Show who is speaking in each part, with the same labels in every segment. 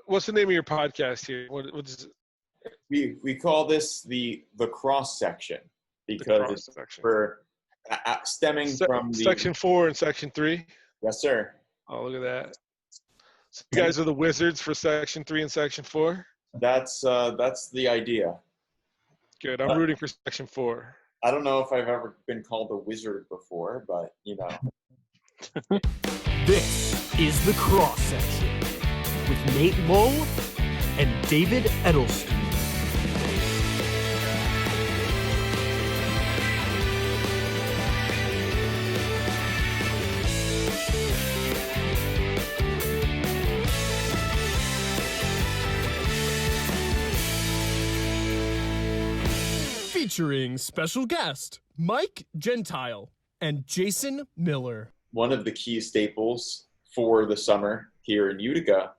Speaker 1: what's the name of your podcast here? What's
Speaker 2: We call this the cross section because it's
Speaker 1: section
Speaker 2: for stemming from the
Speaker 1: section 4 and section 3.
Speaker 2: Yes, sir.
Speaker 1: Oh, look at that. So you guys are the wizards for section 3 and section 4?
Speaker 2: That's the idea.
Speaker 1: Good. I'm rooting for section 4.
Speaker 2: I don't know if I've ever been called a wizard before, but you know.
Speaker 3: This is the cross section with Nate Lowe and David Edelstein. Featuring special guest Mike Gentile and Jason Miller.
Speaker 2: One of the key staples for the summer here in Utica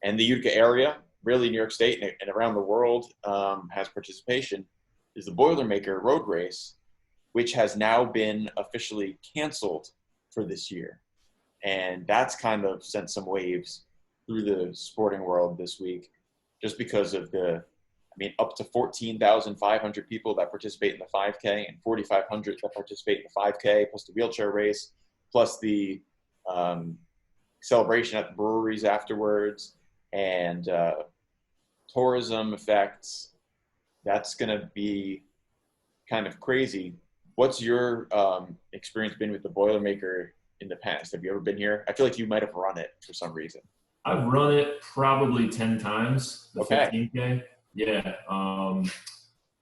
Speaker 2: and the Utica area, really New York State and around the world has participation, is the Boilermaker Road Race, which has now been officially canceled for this year. And that's kind of sent some waves through the sporting world this week just because of up to 14,500 people that participate in the 5K and 4,500 that participate in the 5K, plus the wheelchair race, plus the celebration at the breweries afterwards, and tourism effects. That's going to be kind of crazy. What's your experience been with the Boilermaker in the past? Have you ever been here? I feel like you might have run it for some reason.
Speaker 4: I've run it probably 10 times, the
Speaker 2: Okay.
Speaker 4: 15K. Yeah.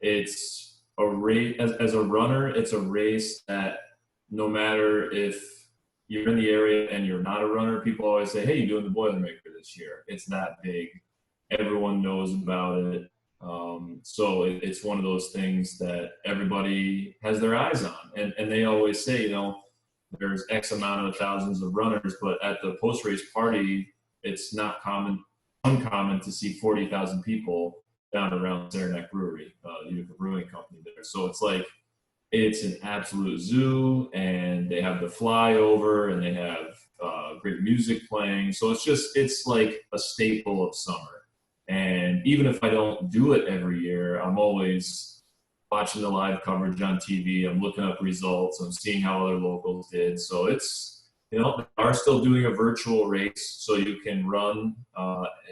Speaker 4: It's a race, as a runner, it's a race that no matter if you're in the area and you're not a runner, people always say, hey, you're doing the Boilermaker this year. It's that big. Everyone knows about it. So it's one of those things that everybody has their eyes on. And they always say, there's X amount of thousands of runners, but at the post-race party, it's not uncommon to see 40,000 people down around Saranac Brewery, Utica Brewing Company there. So it's an absolute zoo, and they have the flyover, and they have great music playing. So it's like a staple of summer. And even if I don't do it every year, I'm always watching the live coverage on TV. I'm looking up results. I'm seeing how other locals did. So they are still doing a virtual race, so you can run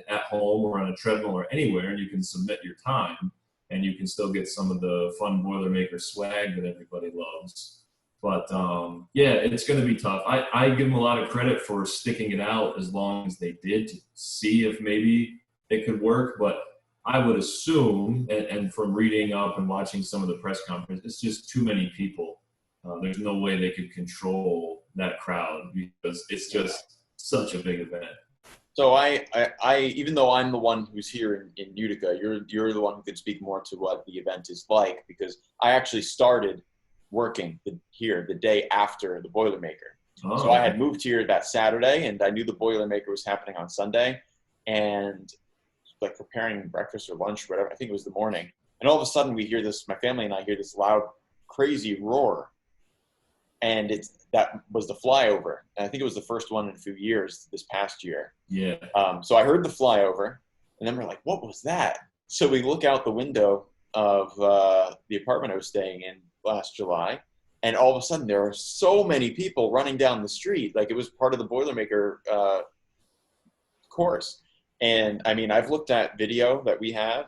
Speaker 4: at home or on a treadmill or anywhere, and you can submit your time, and you can still get some of the fun Boilermaker swag that everybody loves. But, it's going to be tough. I give them a lot of credit for sticking it out as long as they did to see if maybe it could work. But I would assume, and from reading up and watching some of the press conferences, it's just too many people. There's no way they could control that crowd because it's just such a big event.
Speaker 2: So I even though I'm the one who's here in Utica, you're the one who can speak more to what the event is like, because I actually started working here the day after the Boilermaker.
Speaker 4: Oh.
Speaker 2: So I had moved here that Saturday, and I knew the Boilermaker was happening on Sunday, and like preparing breakfast or lunch or whatever, I think it was the morning, and all of a sudden my family and I hear this loud, crazy roar. And that was the flyover. And I think it was the first one in a few years this past year.
Speaker 4: Yeah.
Speaker 2: So I heard the flyover, and then we're like, what was that? So we look out the window of the apartment I was staying in last July, and all of a sudden there are so many people running down the street. Like it was part of the Boilermaker course. And I've looked at video that we have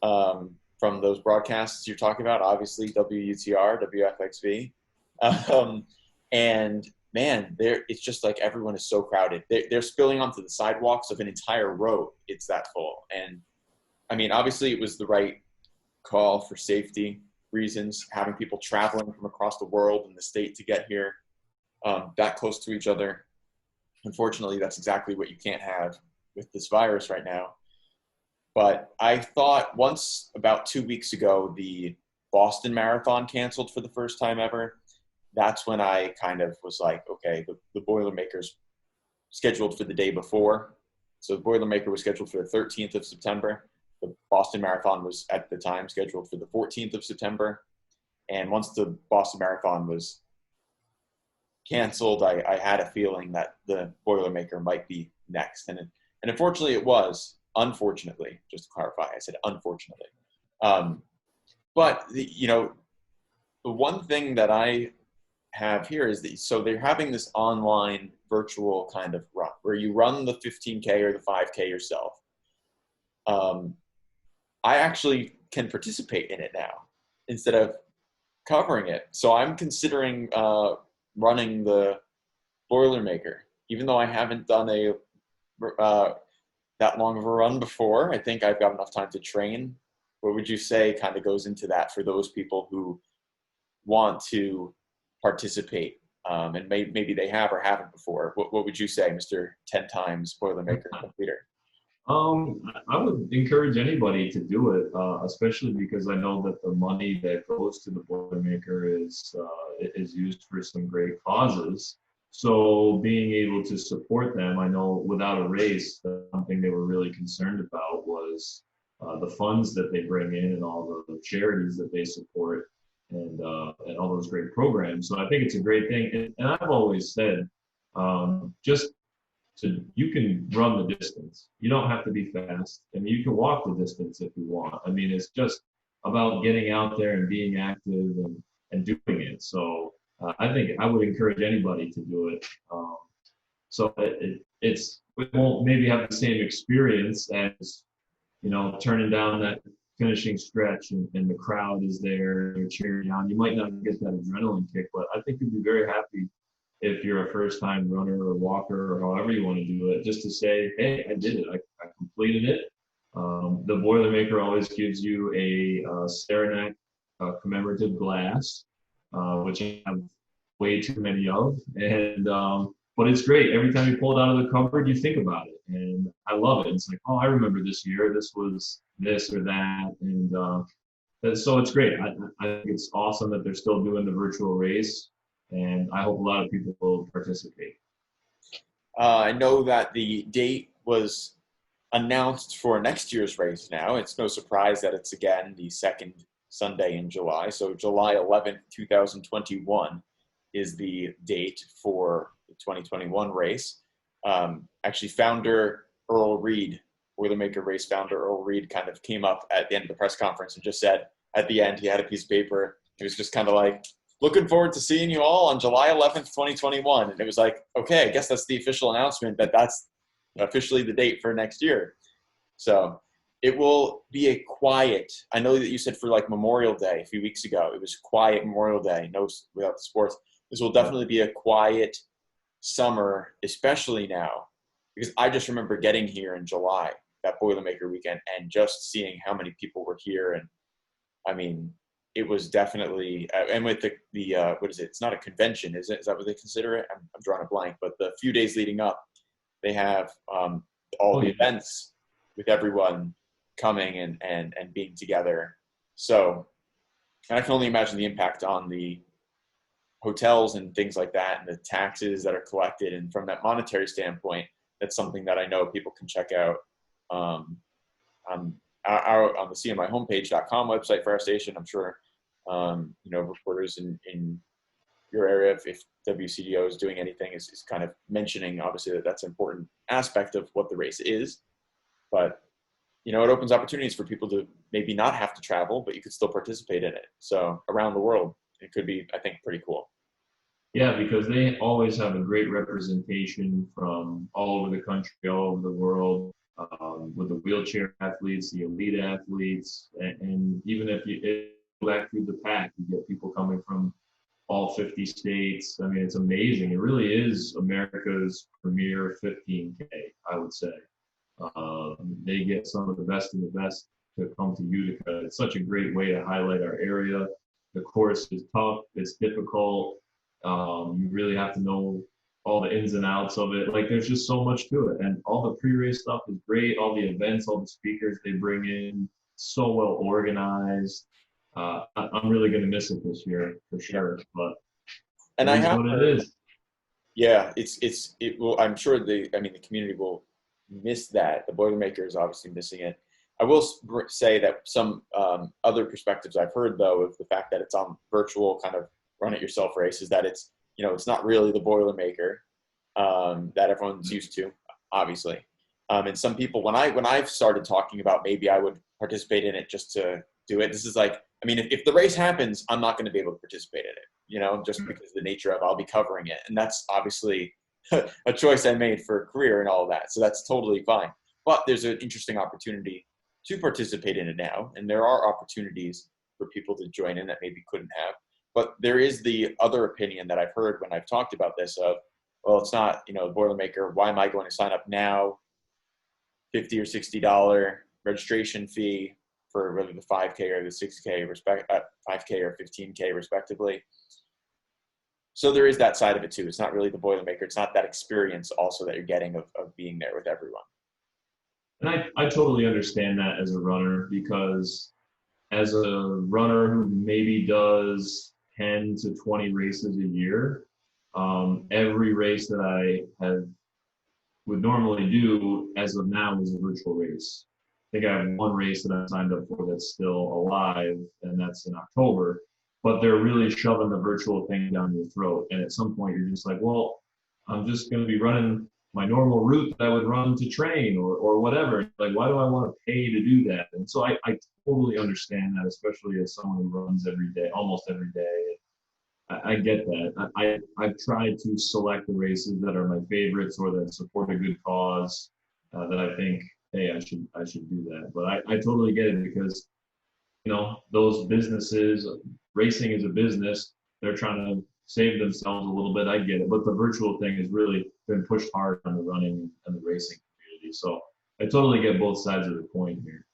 Speaker 2: from those broadcasts you're talking about, obviously WUTR, WFXV. And man, it's just like everyone is so crowded. They're spilling onto the sidewalks of an entire road. It's that full. And obviously it was the right call for safety reasons, having people traveling from across the world and the state to get here that close to each other. Unfortunately, that's exactly what you can't have with this virus right now. But I thought once, about 2 weeks ago, the Boston Marathon canceled for the first time ever. That's when I kind of was like, okay, the Boilermaker's scheduled for the day before. So the Boilermaker was scheduled for the 13th of September. The Boston Marathon was at the time scheduled for the 14th of September. And once the Boston Marathon was canceled, I had a feeling that the Boilermaker might be next. And unfortunately it was. unfortunately, just to clarify, I said unfortunately. But the one thing that I have here is that, so they're having this online virtual kind of run where you run the 15K or the 5K yourself. I actually can participate in it now instead of covering it. So I'm considering running the Boilermaker, even though I haven't done that long of a run before. I think I've got enough time to train. What would you say kind of goes into that for those people who want to participate, and maybe they have or haven't before? What would you say, Mr. 10 times Boilermaker completer?
Speaker 4: I would encourage anybody to do it, especially because I know that the money that goes to the Boilermaker is used for some great causes. So being able to support them, I know without a race, something they were really concerned about was the funds that they bring in and all the charities that they support, and all those great programs. So I think it's a great thing. And I've always said, you can run the distance. You don't have to be fast. I mean, you can walk the distance if you want. I mean, it's just about getting out there and being active and doing it. So I think I would encourage anybody to do it. So it won't maybe have the same experience as, turning down that finishing stretch and the crowd is there, you're cheering on. You might not get that adrenaline kick, but I think you'd be very happy if you're a first-time runner or walker or however you want to do it, just to say, hey, I did it. I completed it. The Boilermaker always gives you a Saranac commemorative glass, which I have way too many of. And but it's great. Every time you pull it out of the cupboard, you think about it. And I love it. It's like, oh, I remember this year. This was this or that. And so it's great. I think it's awesome that they're still doing the virtual race. And I hope a lot of people will participate.
Speaker 2: I know that the date was announced for next year's race now. It's no surprise that it's again the second Sunday in July. So July 11th, 2021 is the date for the 2021 race. Actually, founder Earl Reed, Boilermaker race founder Earl Reed, kind of came up at the end of the press conference and just said at the end, he had a piece of paper. He was just kind of like, looking forward to seeing you all on July 11th, 2021. And it was like, okay, I guess that's the official announcement that that's officially the date for next year. So it will be a quiet, I know that you said for like Memorial Day a few weeks ago, it was quiet Memorial Day, no without the sports. This will definitely be a quiet summer, especially now, because I just remember getting here in July, that Boilermaker weekend, and just seeing how many people were here. And I mean, it was definitely, and with the what is it? It's not a convention, is it? Is that what they consider it? I'm drawing a blank. But the few days leading up, they have all the events with everyone coming and being together. So, and I can only imagine the impact on the hotels and things like that, and the taxes that are collected. And from that monetary standpoint, that's something that I know people can check out on the cmihomepage.com website for our station. I'm sure reporters in your area, if WCDO is doing anything, is kind of mentioning obviously that's an important aspect of what the race is. But it opens opportunities for people to maybe not have to travel, but you could still participate in it. So around the world, it could be, I think, pretty cool.
Speaker 4: Yeah, because they always have a great representation from all over the country, all over the world. With the wheelchair athletes, the elite athletes, and even if you go back through the pack, you get people coming from all 50 states. I mean, it's amazing. It really is America's premier 15K, I would say. They get some of the best of the best to come to Utica. It's such a great way to highlight our area. The course is tough. It's difficult. You really have to know all the ins and outs of it. Like, there's just so much to it. And all the pre-race stuff is great. All the events, all the speakers they bring in, so well organized. I'm really going to miss it this year for sure. But
Speaker 2: and I have
Speaker 4: what it is.
Speaker 2: Yeah, it will. I'm sure the community will miss that. The Boilermaker is obviously missing it. I will say that some other perspectives I've heard, though, of the fact that it's on virtual kind of run it yourself race, is that it's it's not really the Boilermaker that everyone's used to, obviously. And some people, when I've started talking about maybe I would participate in it just to do it, this is like, I mean, if the race happens, I'm not going to be able to participate in it, just because of the nature of I'll be covering it. And that's obviously a choice I made for a career and all of that. So that's totally fine. But there's an interesting opportunity to participate in it now. And there are opportunities for people to join in that maybe couldn't have. But there is the other opinion that I've heard when I've talked about this of, well, it's not, Boilermaker. Why am I going to sign up now? $50 or $60 registration fee for whether the 5K or the 6K 5K or 15K respectively. So there is that side of it too. It's not really the Boilermaker. It's not that experience also that you're getting of being there with everyone.
Speaker 4: And I totally understand that as a runner, because as a runner who maybe does 10 to 20 races a year, every race that I would normally do as of now is a virtual race. I think I have one race that I signed up for that's still alive, and that's in October. But they're really shoving the virtual thing down your throat. And at some point, you're just like, well, I'm just going to be running my normal route that I would run to train or whatever. Like, why do I want to pay to do that? And so I totally understand that, especially as someone who runs every day, almost every day. I get that. I've tried to select the races that are my favorites or that support a good cause, that I think, hey, I should do that. But I totally get it, because, those businesses, racing is a business. They're trying to save themselves a little bit. I get it. But the virtual thing has really been pushed hard on the running and the racing community. So I totally get both sides of the coin here.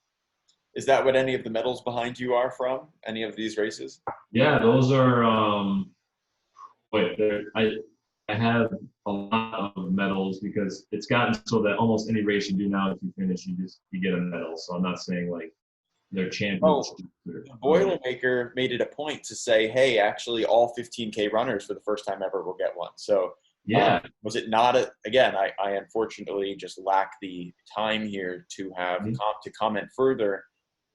Speaker 2: Is that what any of the medals behind you are from? Any of these races?
Speaker 4: Yeah, those are. I have a lot of medals, because it's gotten so that almost any race you do now, if you finish, you get a medal. So I'm not saying like they're champions.
Speaker 2: The Boilermaker made it a point to say, hey, actually, all 15K runners for the first time ever will get one. So
Speaker 4: yeah,
Speaker 2: was it not again? I unfortunately just lack the time here to have to comment further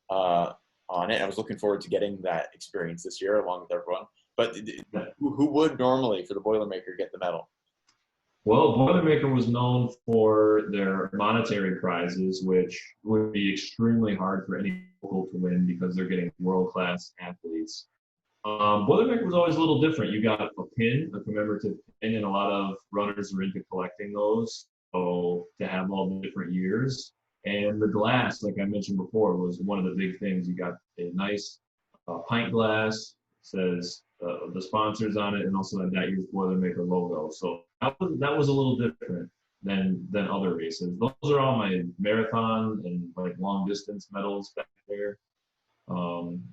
Speaker 2: on it. I was looking forward to getting that experience this year along with everyone. But who would normally for the Boilermaker get the medal?
Speaker 4: Well, Boilermaker was known for their monetary prizes, which would be extremely hard for any local to win, because they're getting world-class athletes. Boilermaker was always a little different. You got a pin, a commemorative pin, and a lot of runners are into collecting those. So to have all the different years. And the glass, like I mentioned before, was one of the big things. You got a nice pint glass, says the sponsors on it, and also had that year's Boilermaker logo. So that was a little different than other races. Those are all my marathon and like long distance medals back there.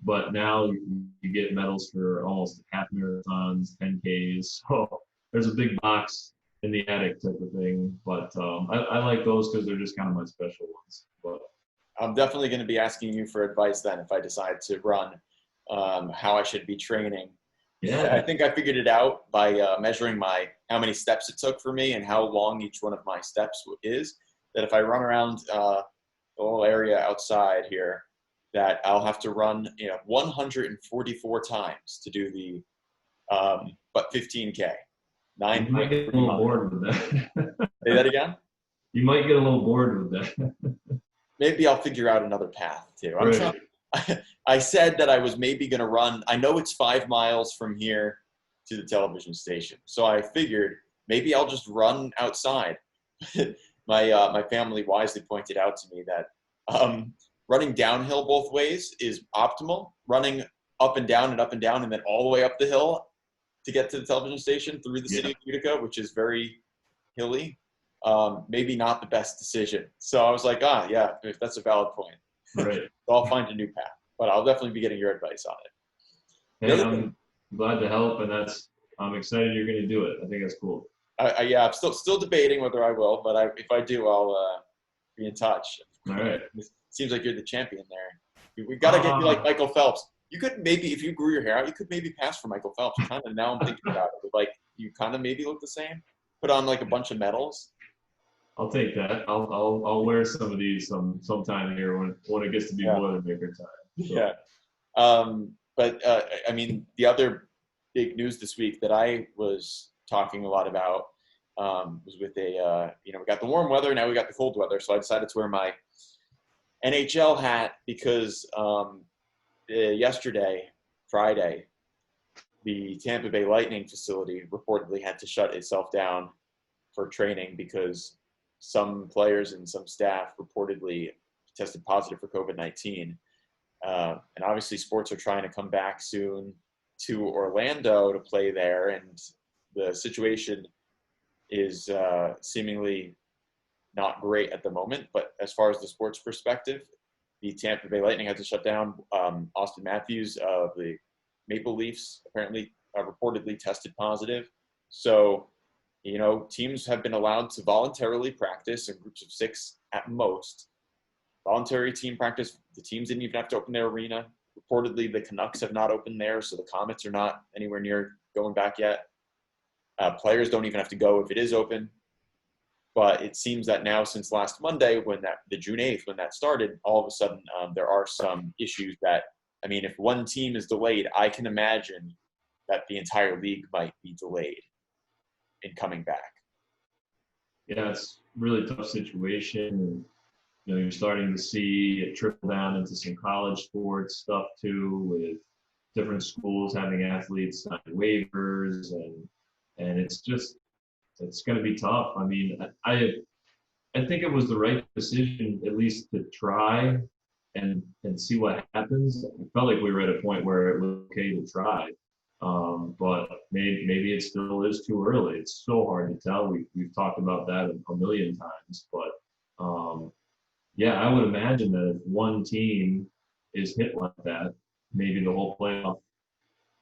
Speaker 4: But now you get medals for almost half marathons, 10Ks. So there's a big box in the attic type of thing. But I like those because they're just kind of my special ones. But
Speaker 2: I'm definitely going to be asking you for advice then if I decide to run, how I should be training.
Speaker 4: yeah,
Speaker 2: I think I figured it out by measuring how many steps it took for me and how long each one of my steps is. That if I run around the whole area outside here, that I'll have to run 144 times to do the but 15K.
Speaker 4: you might get a little bored with that.
Speaker 2: Say that again?
Speaker 4: You might get a little bored with that.
Speaker 2: Maybe I'll figure out another path too. I'm
Speaker 4: Right.
Speaker 2: trying. I said that I was maybe going to run. I know it's 5 miles from here to the television station, so I figured maybe I'll just run outside. My family wisely pointed out to me that running downhill both ways is optimal. Running up and down, and then all the way up the hill to get to the television station through the city of Utica, which is very hilly, maybe not the best decision. So I was like, yeah, if that's a valid point.
Speaker 4: Right.
Speaker 2: So I'll find a new path, but I'll definitely be getting your advice on it.
Speaker 4: Hey, I'm glad to help, and I'm excited you're going to do it. I think that's cool.
Speaker 2: Yeah, I'm still debating whether I will, but if I do, I'll be in touch.
Speaker 4: All right.
Speaker 2: It seems like you're the champion there. We got to get you like Michael Phelps. You could maybe, if you grew your hair out, you could maybe pass for Michael Phelps. Kind of now I'm thinking about it. Like you kind of maybe look the same. Put on like a bunch of medals.
Speaker 4: I'll take that. I'll wear some of these sometime here when it gets to be Boilermaker time. So.
Speaker 2: Yeah. But I mean, the other big news this week that I was talking a lot about Was with we got the warm weather, now we got the cold weather. So I decided to wear my NHL hat because yesterday, Friday, the Tampa Bay Lightning facility reportedly had to shut itself down for training because some players and some staff reportedly tested positive for COVID-19. And obviously sports are trying to come back soon to Orlando to play there. And the situation is seemingly not great at the moment. But as far as the sports perspective, the Tampa Bay Lightning had to shut down. Austin Matthews of the Maple Leafs apparently reportedly tested positive. So, teams have been allowed to voluntarily practice in groups of 6 at most. Voluntary team practice, the teams didn't even have to open their arena. Reportedly, the Canucks have not opened theirs, so the Comets are not anywhere near going back yet. Players don't even have to go if it is open. But it seems that now, since last Monday, the June 8th, when that started, all of a sudden there are some issues that, if one team is delayed, I can imagine that the entire league might be delayed in coming back.
Speaker 4: Yeah, it's a really tough situation. And, you're starting to see it trickle down into some college sports stuff too, with different schools having athletes sign waivers, and it's going to be tough. I think it was the right decision, at least to try and see what happens. I felt like we were at a point where it was okay to try. But maybe it still is too early. It's so hard to tell. We've talked about that a million times. But, I would imagine that if one team is hit like that, maybe the whole playoff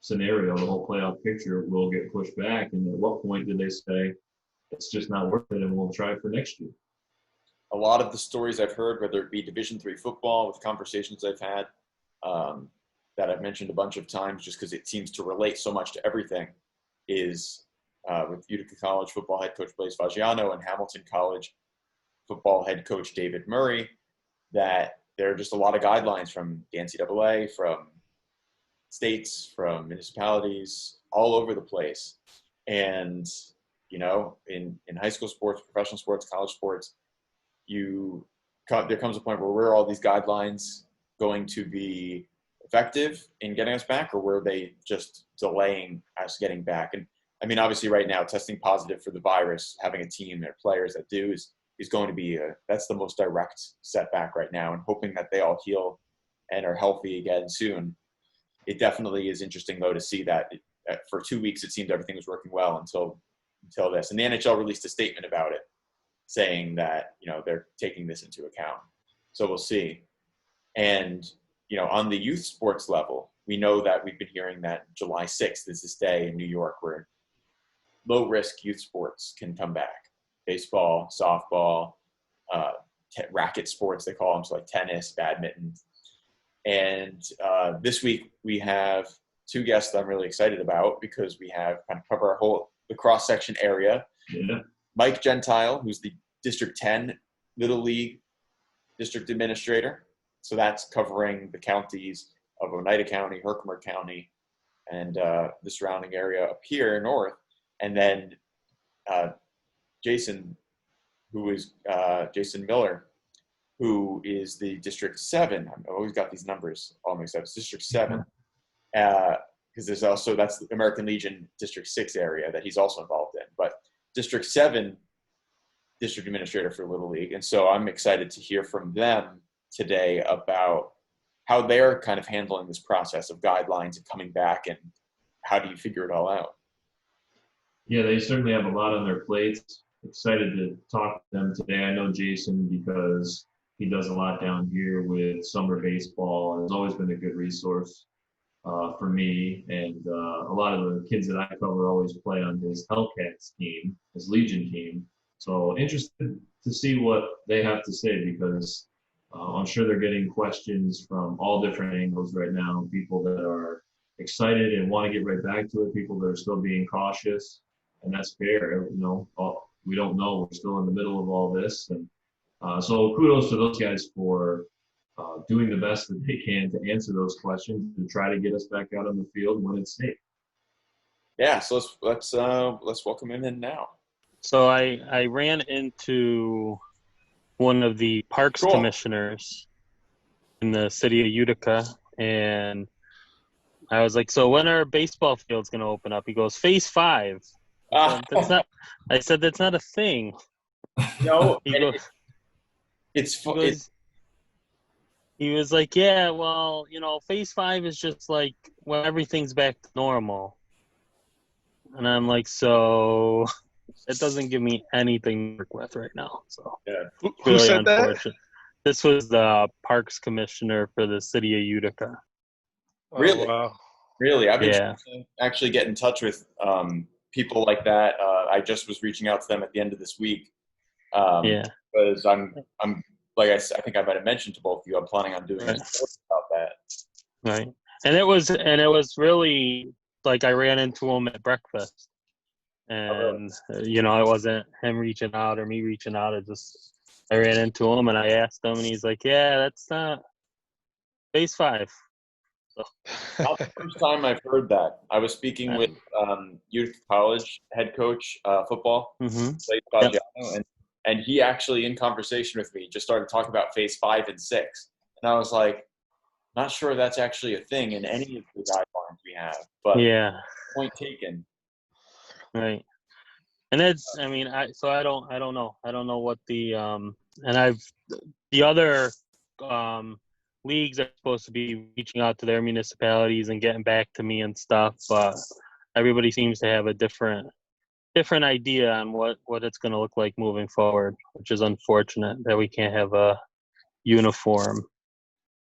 Speaker 4: scenario, the whole playoff picture will get pushed back. And at what point do they say, it's just not worth it and we'll try for next year?
Speaker 2: A lot of the stories I've heard, whether it be Division III football, with conversations I've had, that I've mentioned a bunch of times just because it seems to relate so much to everything, is with Utica College football head coach Blaise Faggiano and Hamilton College football head coach David Murray, that there are just a lot of guidelines from the NCAA, from states, from municipalities, all over the place. And, in high school sports, professional sports, college sports, there comes a point where all these guidelines going to be effective in getting us back, or were they just delaying us getting back? And obviously right now, testing positive for the virus, having a team or players that do is going to be that's the most direct setback right now, and hoping that they all heal and are healthy again soon. It definitely is interesting though to see that for 2 weeks it seemed everything was working well until this, and the NHL released a statement about it saying that they're taking this into account. So we'll see. And on the youth sports level, we know that we've been hearing that July 6th is this day in New York where low-risk youth sports can come back. Baseball, softball, racket sports, they call them, so like tennis, badminton. And this week we have 2 guests that I'm really excited about because we have kind of cover the cross-section area.
Speaker 4: Yeah.
Speaker 2: Mike Gentile, who's the District 10 Little League District Administrator. So that's covering the counties of Oneida County, Herkimer County, and the surrounding area up here north. And then Jason Miller, who is the District 7. I've always got these numbers all mixed up. It's District 7. Because that's the American Legion District 6 area that he's also involved in. But District 7 District Administrator for Little League. And so I'm excited to hear from them today about how they're kind of handling this process of guidelines and coming back, and how do you figure it all out?
Speaker 4: Yeah, they certainly have a lot on their plates. Excited to talk to them today. I know Jason because he does a lot down here with summer baseball, and has always been a good resource for me. And a lot of the kids that I cover always play on his Hellcats team, his Legion team. So interested to see what they have to say, because I'm sure they're getting questions from all different angles right now. People that are excited and want to get right back to it, people that are still being cautious, and that's fair. We don't know. We're still in the middle of all this. And so kudos to those guys for doing the best that they can to answer those questions and try to get us back out on the field when it's safe.
Speaker 2: Yeah, so let's welcome him in now.
Speaker 5: So I ran into one of the parks
Speaker 2: Cool.
Speaker 5: commissioners in the city of Utica, and I was like, "So when are baseball fields going to open up?" He goes, "Phase 5." I said that's not a thing.
Speaker 2: No,
Speaker 5: He goes,
Speaker 2: it's
Speaker 5: he
Speaker 2: fu-
Speaker 5: goes, he was like, "Yeah, well, Phase 5 is just like when everything's back to normal." And I'm like, "So it doesn't give me anything to work with right now." So
Speaker 1: Who
Speaker 5: really
Speaker 1: said that?
Speaker 5: unfortunate. This was the parks commissioner for the city of Utica.
Speaker 1: Oh,
Speaker 2: Really?
Speaker 1: wow.
Speaker 2: Really, I've been
Speaker 5: Yeah.
Speaker 2: trying to actually get in touch with people like that. I just was reaching out to them at the end of this week
Speaker 5: Yeah.
Speaker 2: because I'm like I think I might have mentioned to both of you, I'm planning on doing a
Speaker 5: Right.
Speaker 2: story about that.
Speaker 5: Right. And it was really like I ran into him at breakfast, and it wasn't him reaching out or me reaching out. I ran into him and I asked him, and he's like, "Yeah, that's not Phase 5." So,
Speaker 2: Not the first time I've heard that. I was speaking with Utica College head coach football,
Speaker 5: mhm.
Speaker 2: Blake Fagiano, and he actually, in conversation with me, just started talking about Phase 5 and 6, and I was like, not sure that's actually a thing in any of the guidelines we have, but
Speaker 5: Yeah.
Speaker 2: point taken.
Speaker 5: Right. And it's, I mean, I don't know. I don't know what the the other leagues are supposed to be reaching out to their municipalities and getting back to me and stuff, but everybody seems to have a different idea on what it's going to look like moving forward, which is unfortunate that we can't have a uniform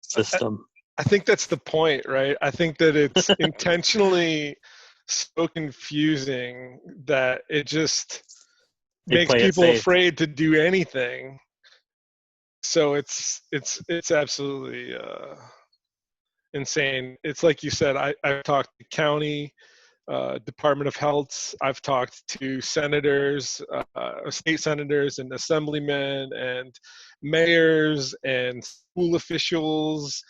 Speaker 5: system.
Speaker 1: I think that's the point, right? I think that it's intentionally so confusing that it just
Speaker 5: They
Speaker 1: makes
Speaker 5: play it
Speaker 1: people
Speaker 5: safe.
Speaker 1: afraid to do anything. So it's absolutely insane. It's like you said. I've talked to county, Department of Health. I've talked to senators, state senators, and assemblymen, and mayors, and school officials,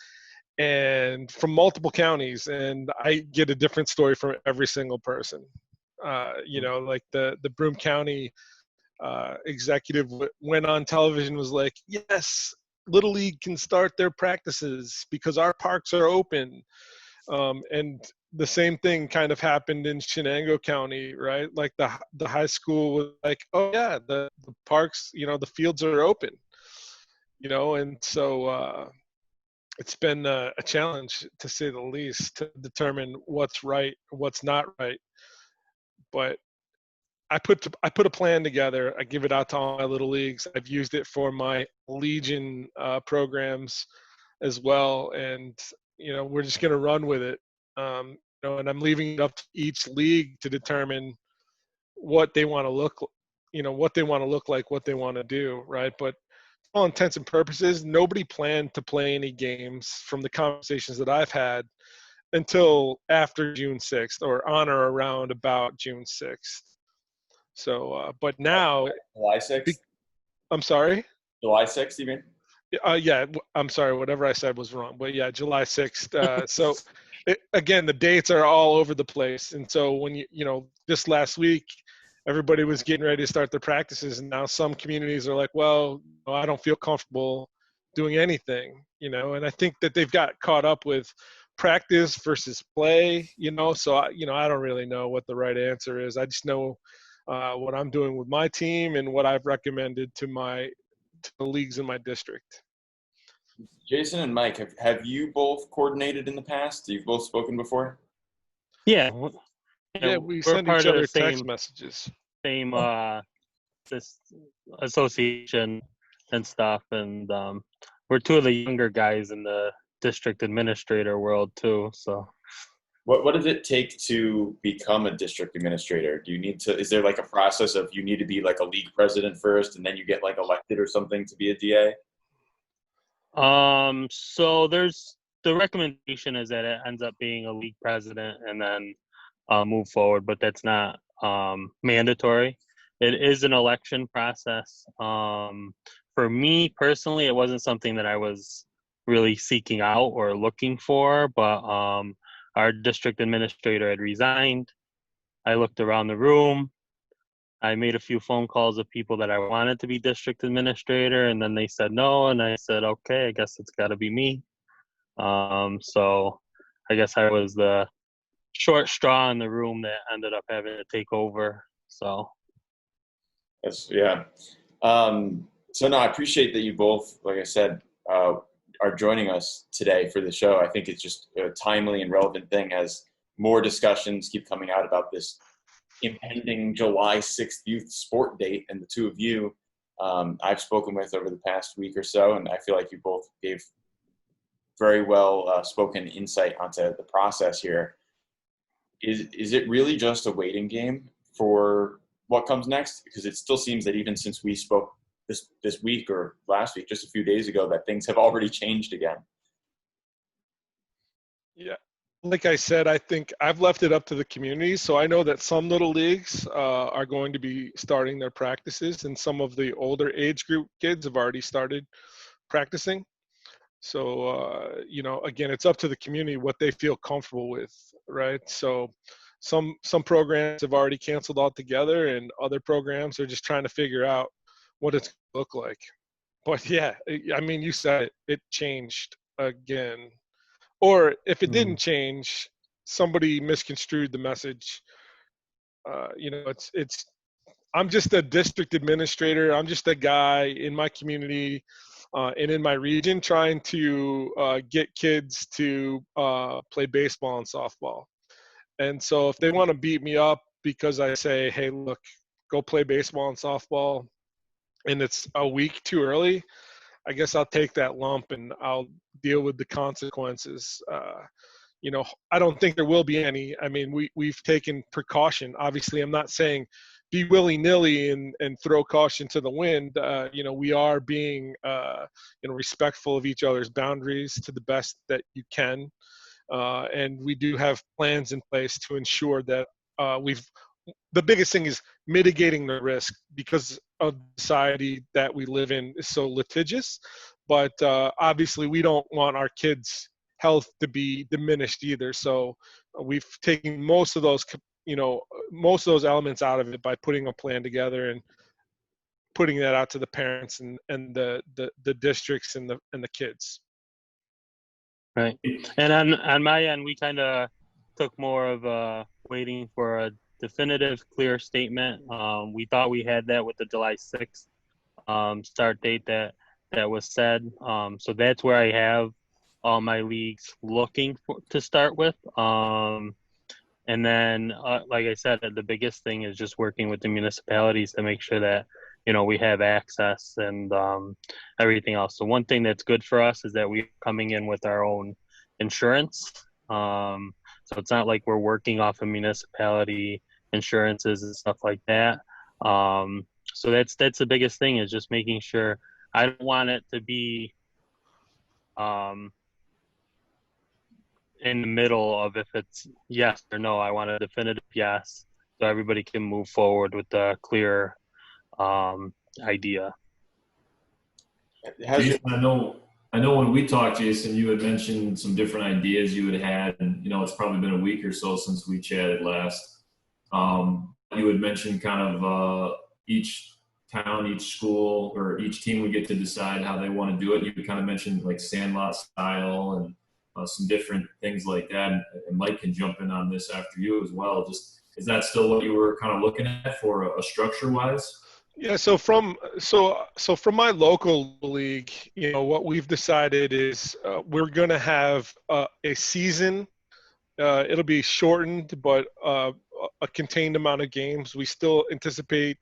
Speaker 1: and from multiple counties, and I get a different story from every single person. Like the Broome County executive went on television, was like, "Yes, Little League can start their practices because our parks are open." And the same thing kind of happened in Shenango County, right? Like the high school was like, "Oh yeah, the parks, the fields are open," and so it's been a challenge, to say the least, to determine what's right, what's not right. But I put a plan together. I give it out to all my little leagues. I've used it for my Legion programs as well, and we're just going to run with it. And I'm leaving it up to each league to determine what they want to look, what they want to look like, what they want to do, right? But for all intents and purposes, nobody planned to play any games from the conversations that I've had until after June 6th, or on or around about June 6th. So, but now,
Speaker 2: July 6th?
Speaker 1: I'm sorry.
Speaker 2: July 6th, you mean?
Speaker 1: Yeah, I'm sorry. Whatever I said was wrong. But yeah, July 6th. So, again, the dates are all over the place. And so when this last week, everybody was getting ready to start their practices, and now some communities are like, "Well, I don't feel comfortable doing anything," And I think that they've got caught up with practice versus play, So I don't really know what the right answer is. I just know what I'm doing with my team and what I've recommended to the leagues in my district.
Speaker 2: Jason and Mike, have you both coordinated in the past? You've both spoken before?
Speaker 5: Yeah.
Speaker 1: Yeah, we
Speaker 5: we're
Speaker 1: send
Speaker 5: part
Speaker 1: each
Speaker 5: of the
Speaker 1: other text messages.
Speaker 5: same this association and stuff, and we're two of the younger guys in the district administrator world too. So
Speaker 2: What does it take to become a district administrator? Do you need to, is there like a process of you need to be like a league president first and then you get like elected or something to be a DA?
Speaker 5: so there's the recommendation is that it ends up being a league president and then move forward, but that's not mandatory. It is an election process. For me personally, it wasn't something that I was really seeking out or looking for, but our district administrator had resigned. I looked around the room. I made a few phone calls of people that I wanted to be district administrator, and then they said no, and I said, okay, I guess it's got to be me. So I guess I was the short straw in the room that ended up having to take over. So
Speaker 2: Yeah. So no, I appreciate that you both, like I said, are joining us today for the show. I think it's just a timely and relevant thing as more discussions keep coming out about this impending July 6th youth sport date, and the two of you I've spoken with over the past week or so, and I feel like you both gave very well spoken insight onto the process here. Is it really just a waiting game for what comes next? Because it still seems that even since we spoke this week or last week, just a few days ago, that things have already changed again.
Speaker 1: Yeah. Like I said, I think I've left it up to the community. So I know that some little leagues are going to be starting their practices, and some of the older age group kids have already started practicing. So, again, it's up to the community what they feel comfortable with, right? So some programs have already canceled altogether, and other programs are just trying to figure out what it's going to look like. But yeah, I mean, you said it changed again. Or if it didn't change, somebody misconstrued the message. It's I'm just a district administrator. I'm just a guy in my community and in my region trying to get kids to play baseball and softball. And so if they want to beat me up because I say, hey, look, go play baseball and softball, and it's a week too early, I guess I'll take that lump and I'll deal with the consequences. I don't think there will be any. I mean, we've taken precaution. Obviously, I'm not saying be willy-nilly and throw caution to the wind. We are being, respectful of each other's boundaries to the best that you can. And we do have plans in place to ensure that the biggest thing is mitigating the risk because of the society that we live in is so litigious. But obviously, we don't want our kids' health to be diminished either. So we've taken most of those elements out of it by putting a plan together and putting that out to the parents and the districts and the kids.
Speaker 5: right. And on my end, we kind of took more of waiting for a definitive, clear statement. We thought we had that with the July 6th start date that was said. So that's where I have all my leagues looking to start with. And then, like I said, the biggest thing is just working with the municipalities to make sure that, we have access and everything else. So one thing that's good for us is that we're coming in with our own insurance. So it's not like we're working off of municipality insurances and stuff like that. So that's the biggest thing is just making sure. I don't want it to be in the middle of if it's yes or no. I want a definitive yes, so everybody can move forward with the clear idea.
Speaker 4: Jason, I know when we talked, Jason, you had mentioned some different ideas you had, and it's probably been a week or so since we chatted last. You had mentioned kind of each town, each school, or each team would get to decide how they want to do it. You kind of mentioned like Sandlot style and some different things like that. And Mike can jump in on this after you as well. Just is that still what you were kind of looking at for a structure wise?
Speaker 1: Yeah. So from my local league, what we've decided is we're going to have a season. It'll be shortened, but a contained amount of games. We still anticipate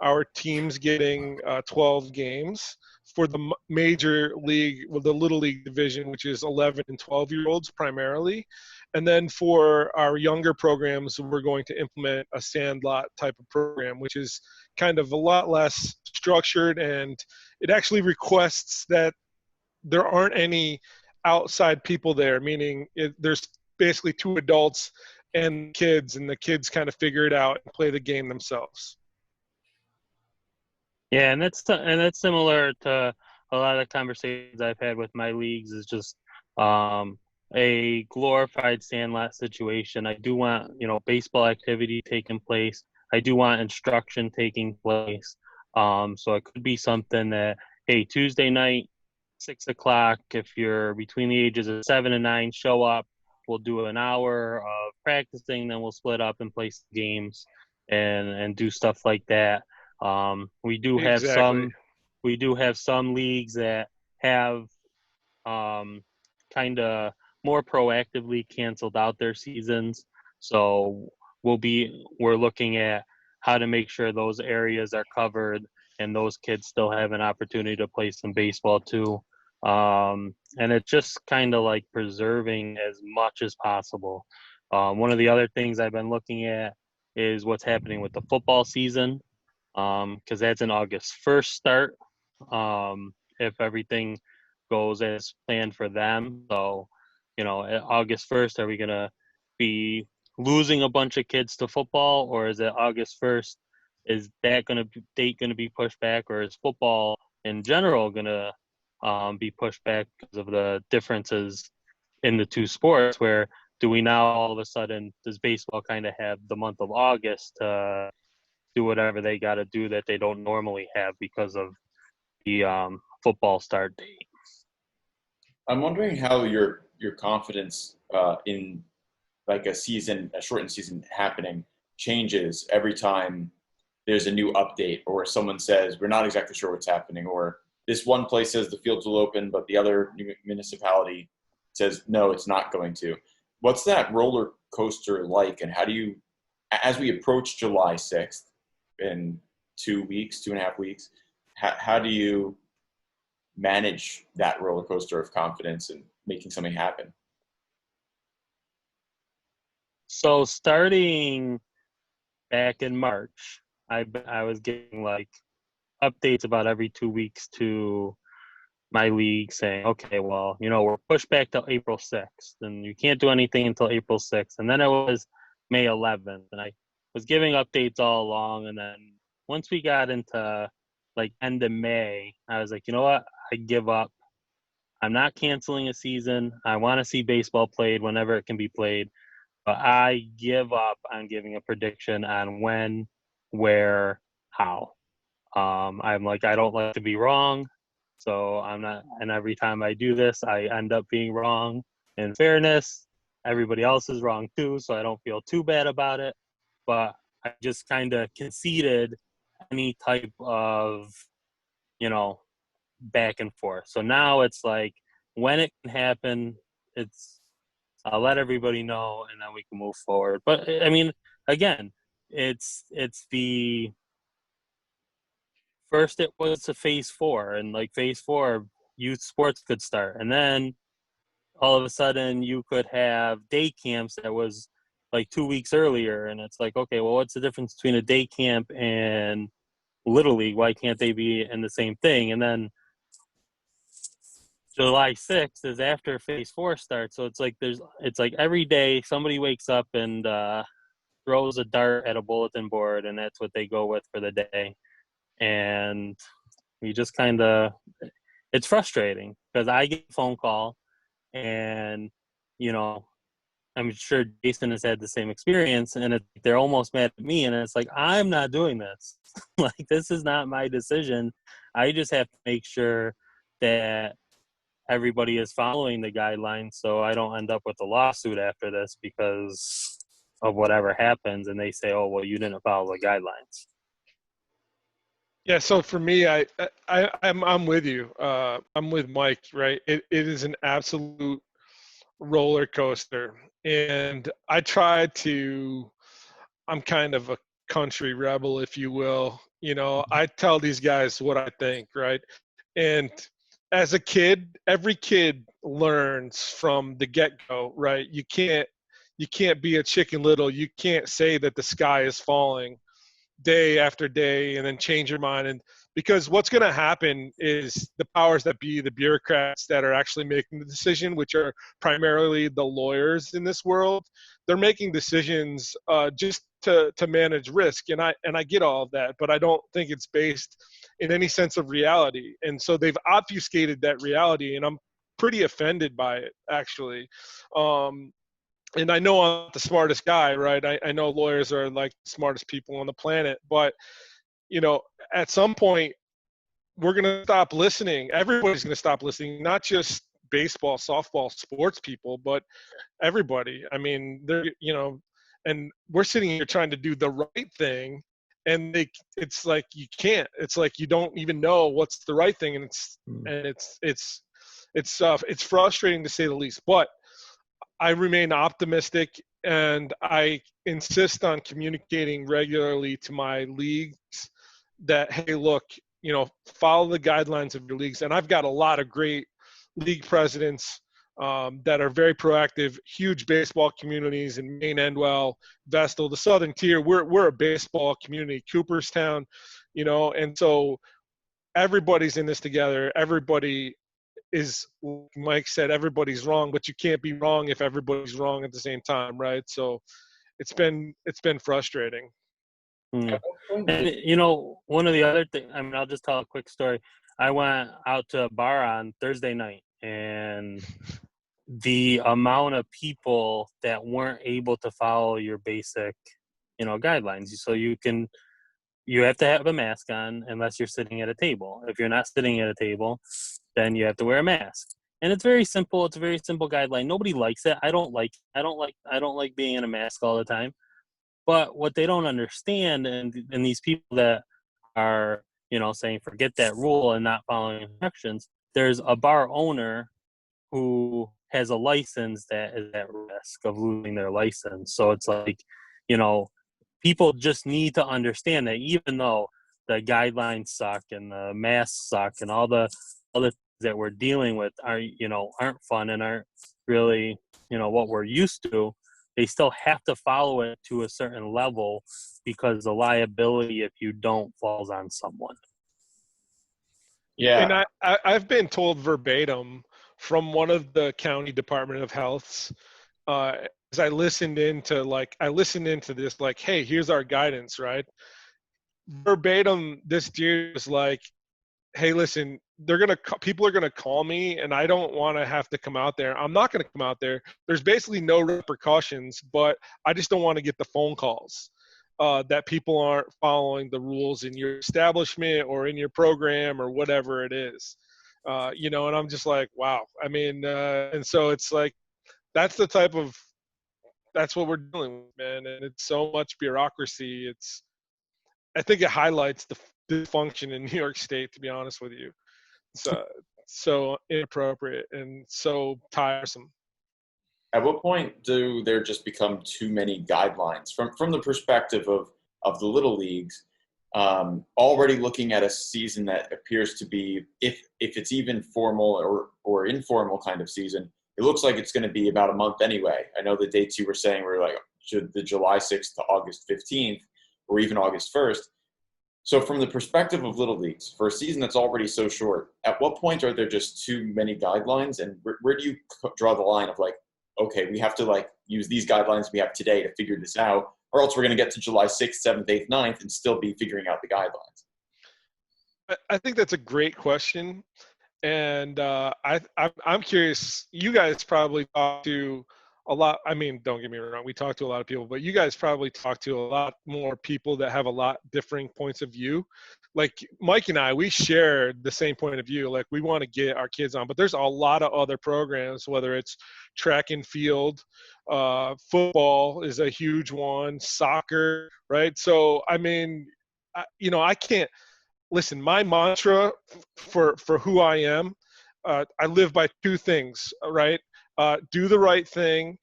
Speaker 1: our teams getting 12 games for the major league, the little league division, which is 11 and 12-year-olds primarily. And then for our younger programs, we're going to implement a sandlot type of program, which is kind of a lot less structured, and it actually requests that there aren't any outside people there, meaning there's basically two adults and kids, and the kids kind of figure it out and play the game themselves.
Speaker 5: Yeah, and that's similar to a lot of the conversations I've had with my leagues. Is just a glorified sandlot situation. I do want baseball activity taking place. I do want instruction taking place. So it could be something that, hey, Tuesday night, 6 o'clock, if you're between the ages of 7 and 9, show up. We'll do an hour of practicing, then we'll split up and play some games and do stuff like that. We do have
Speaker 1: Exactly.
Speaker 5: some leagues that have kind of more proactively canceled out their seasons. So we're looking at how to make sure those areas are covered and those kids still have an opportunity to play some baseball too. And it's just kind of like preserving as much as possible. One of the other things I've been looking at is what's happening with the football season, because that's an August 1st start. If everything goes as planned for them. So, at August 1st, are we going to be losing a bunch of kids to football, or is it August 1st? Is that date going to be pushed back, or is football in general going to be pushed back because of the differences in the two sports? Where do we now all of a sudden, does baseball kind of have the month of August to do whatever they got to do that they don't normally have because of the football start date?
Speaker 2: I'm wondering how your confidence in like a shortened season happening changes every time there's a new update, or someone says we're not exactly sure what's happening, or this one place says the fields will open, but the other municipality says no, it's not going to. What's that roller coaster like, and how do you, as we approach July 6th in 2.5 weeks, how do you manage that roller coaster of confidence and making something happen?
Speaker 5: So starting back in March, I was getting like updates about every 2 weeks to my league saying, okay, well, we're pushed back till April 6th, and you can't do anything until April 6th. And then it was May 11th, and I was giving updates all along. And then once we got into like end of May, I was like, you know what? I give up. I'm not canceling a season. I want to see baseball played whenever it can be played. But I give up on giving a prediction on when, where, how. I'm like, I don't like to be wrong. So I'm not, and every time I do this, I end up being wrong. In fairness, everybody else is wrong too, so I don't feel too bad about it. But I just kind of conceded any type of, back and forth. So now it's like, when it can happen, I'll let everybody know, and then we can move forward. But I mean, again, it's the first, it was a phase 4, and like phase 4, youth sports could start, and then all of a sudden you could have day camps that was like 2 weeks earlier, and it's like, okay, well, what's the difference between a day camp and Little League? Why can't they be in the same thing? And then July 6th is after phase 4 starts. So it's like every day somebody wakes up and throws a dart at a bulletin board, and that's what they go with for the day. And you just kind of, it's frustrating because I get a phone call, and, I'm sure Jason has had the same experience, and they're almost mad at me. And it's like, I'm not doing this. Like, this is not my decision. I just have to make sure that everybody is following the guidelines, so I don't end up with a lawsuit after this because of whatever happens, and they say, oh, well, you didn't follow the guidelines.
Speaker 1: Yeah, so for me, I'm with you. I'm with Mike, right? It is an absolute roller coaster, and I'm kind of a country rebel, if you will. I tell these guys what I think, right? And as a kid, every kid learns from the get-go, right? You can't be a Chicken Little. You can't say that the sky is falling day after day and then change your mind. And because what's going to happen is the powers that be, the bureaucrats that are actually making the decision, which are primarily the lawyers in this world, they're making decisions just to manage risk. And I get all of that, but I don't think it's based in any sense of reality. And so they've obfuscated that reality, and I'm pretty offended by it, actually. and I know I'm not the smartest guy, right? I know lawyers are like the smartest people on the planet, but at some point we're going to stop listening. Everybody's going to stop listening, not just baseball, softball, sports people, but everybody. I mean, and we're sitting here trying to do the right thing, and it's like you can't. It's like you don't even know what's the right thing, and it's frustrating to say the least. But I remain optimistic, and I insist on communicating regularly to my leagues that, hey, look, follow the guidelines of your leagues. And I've got a lot of great league presidents that are very proactive, huge baseball communities in Maine, Endwell, Vestal, the Southern Tier. We're a baseball community, Cooperstown, and so everybody's in this together. Everybody is, Mike said, everybody's wrong, but you can't be wrong if everybody's wrong at the same time, right? So it's been frustrating.
Speaker 5: And one of the other things, I mean, I'll just tell a quick story. I went out to a bar on Thursday night, and the amount of people that weren't able to follow your basic, guidelines. So you have to have a mask on unless you're sitting at a table. If you're not sitting at a table, then you have to wear a mask. And it's very simple. It's a very simple guideline. Nobody likes it. I don't like being in a mask all the time. But what they don't understand, and these people that are, saying forget that rule and not following instructions, there's a bar owner who has a license that is at risk of losing their license. So it's like, people just need to understand that even though the guidelines suck and the masks suck and all the other things that we're dealing with aren't fun and aren't really, what we're used to, they still have to follow it to a certain level because the liability, if you don't, falls on someone.
Speaker 1: Yeah. And I've been told verbatim from one of the county Department of Health's, as I listened into this, like, hey, here's our guidance, right? Verbatim, this dude was like, hey, listen, people are gonna call me, and I don't want to have to come out there. I'm not gonna come out there. There's basically no repercussions, but I just don't want to get the phone calls that people aren't following the rules in your establishment or in your program or whatever it is. And I'm just like, wow. I mean, and so it's like that's what we're dealing with, man. And it's so much bureaucracy. I think it highlights the dysfunction in New York State, to be honest with you. It's so inappropriate and so tiresome.
Speaker 2: At what point do there just become too many guidelines from the perspective of the little leagues? Already looking at a season that appears to be, if it's even formal or informal kind of season, it looks like it's going to be about a month anyway. I know the dates you were saying were like the July 6th to August 15th or even August 1st. So from the perspective of little leagues, for a season that's already so short, at what point are there just too many guidelines? And where do you draw the line of like, okay, we have to use these guidelines we have today to figure this out, or else we're going to get to July 6th, 7th, 8th, 9th and still be figuring out the guidelines?
Speaker 1: I think that's a great question. And I'm curious, you guys probably talk to a lot. I mean, don't get me wrong, we talk to a lot of people, but you guys probably talk to a lot more people that have a lot differing points of view. Like Mike and I, we share the same point of view. Like we want to get our kids on, but there's a lot of other programs, whether it's track and field, football is a huge one, soccer, right? So, I mean, I can't, listen, my mantra for who I am, I live by two things, right? Do the right thing,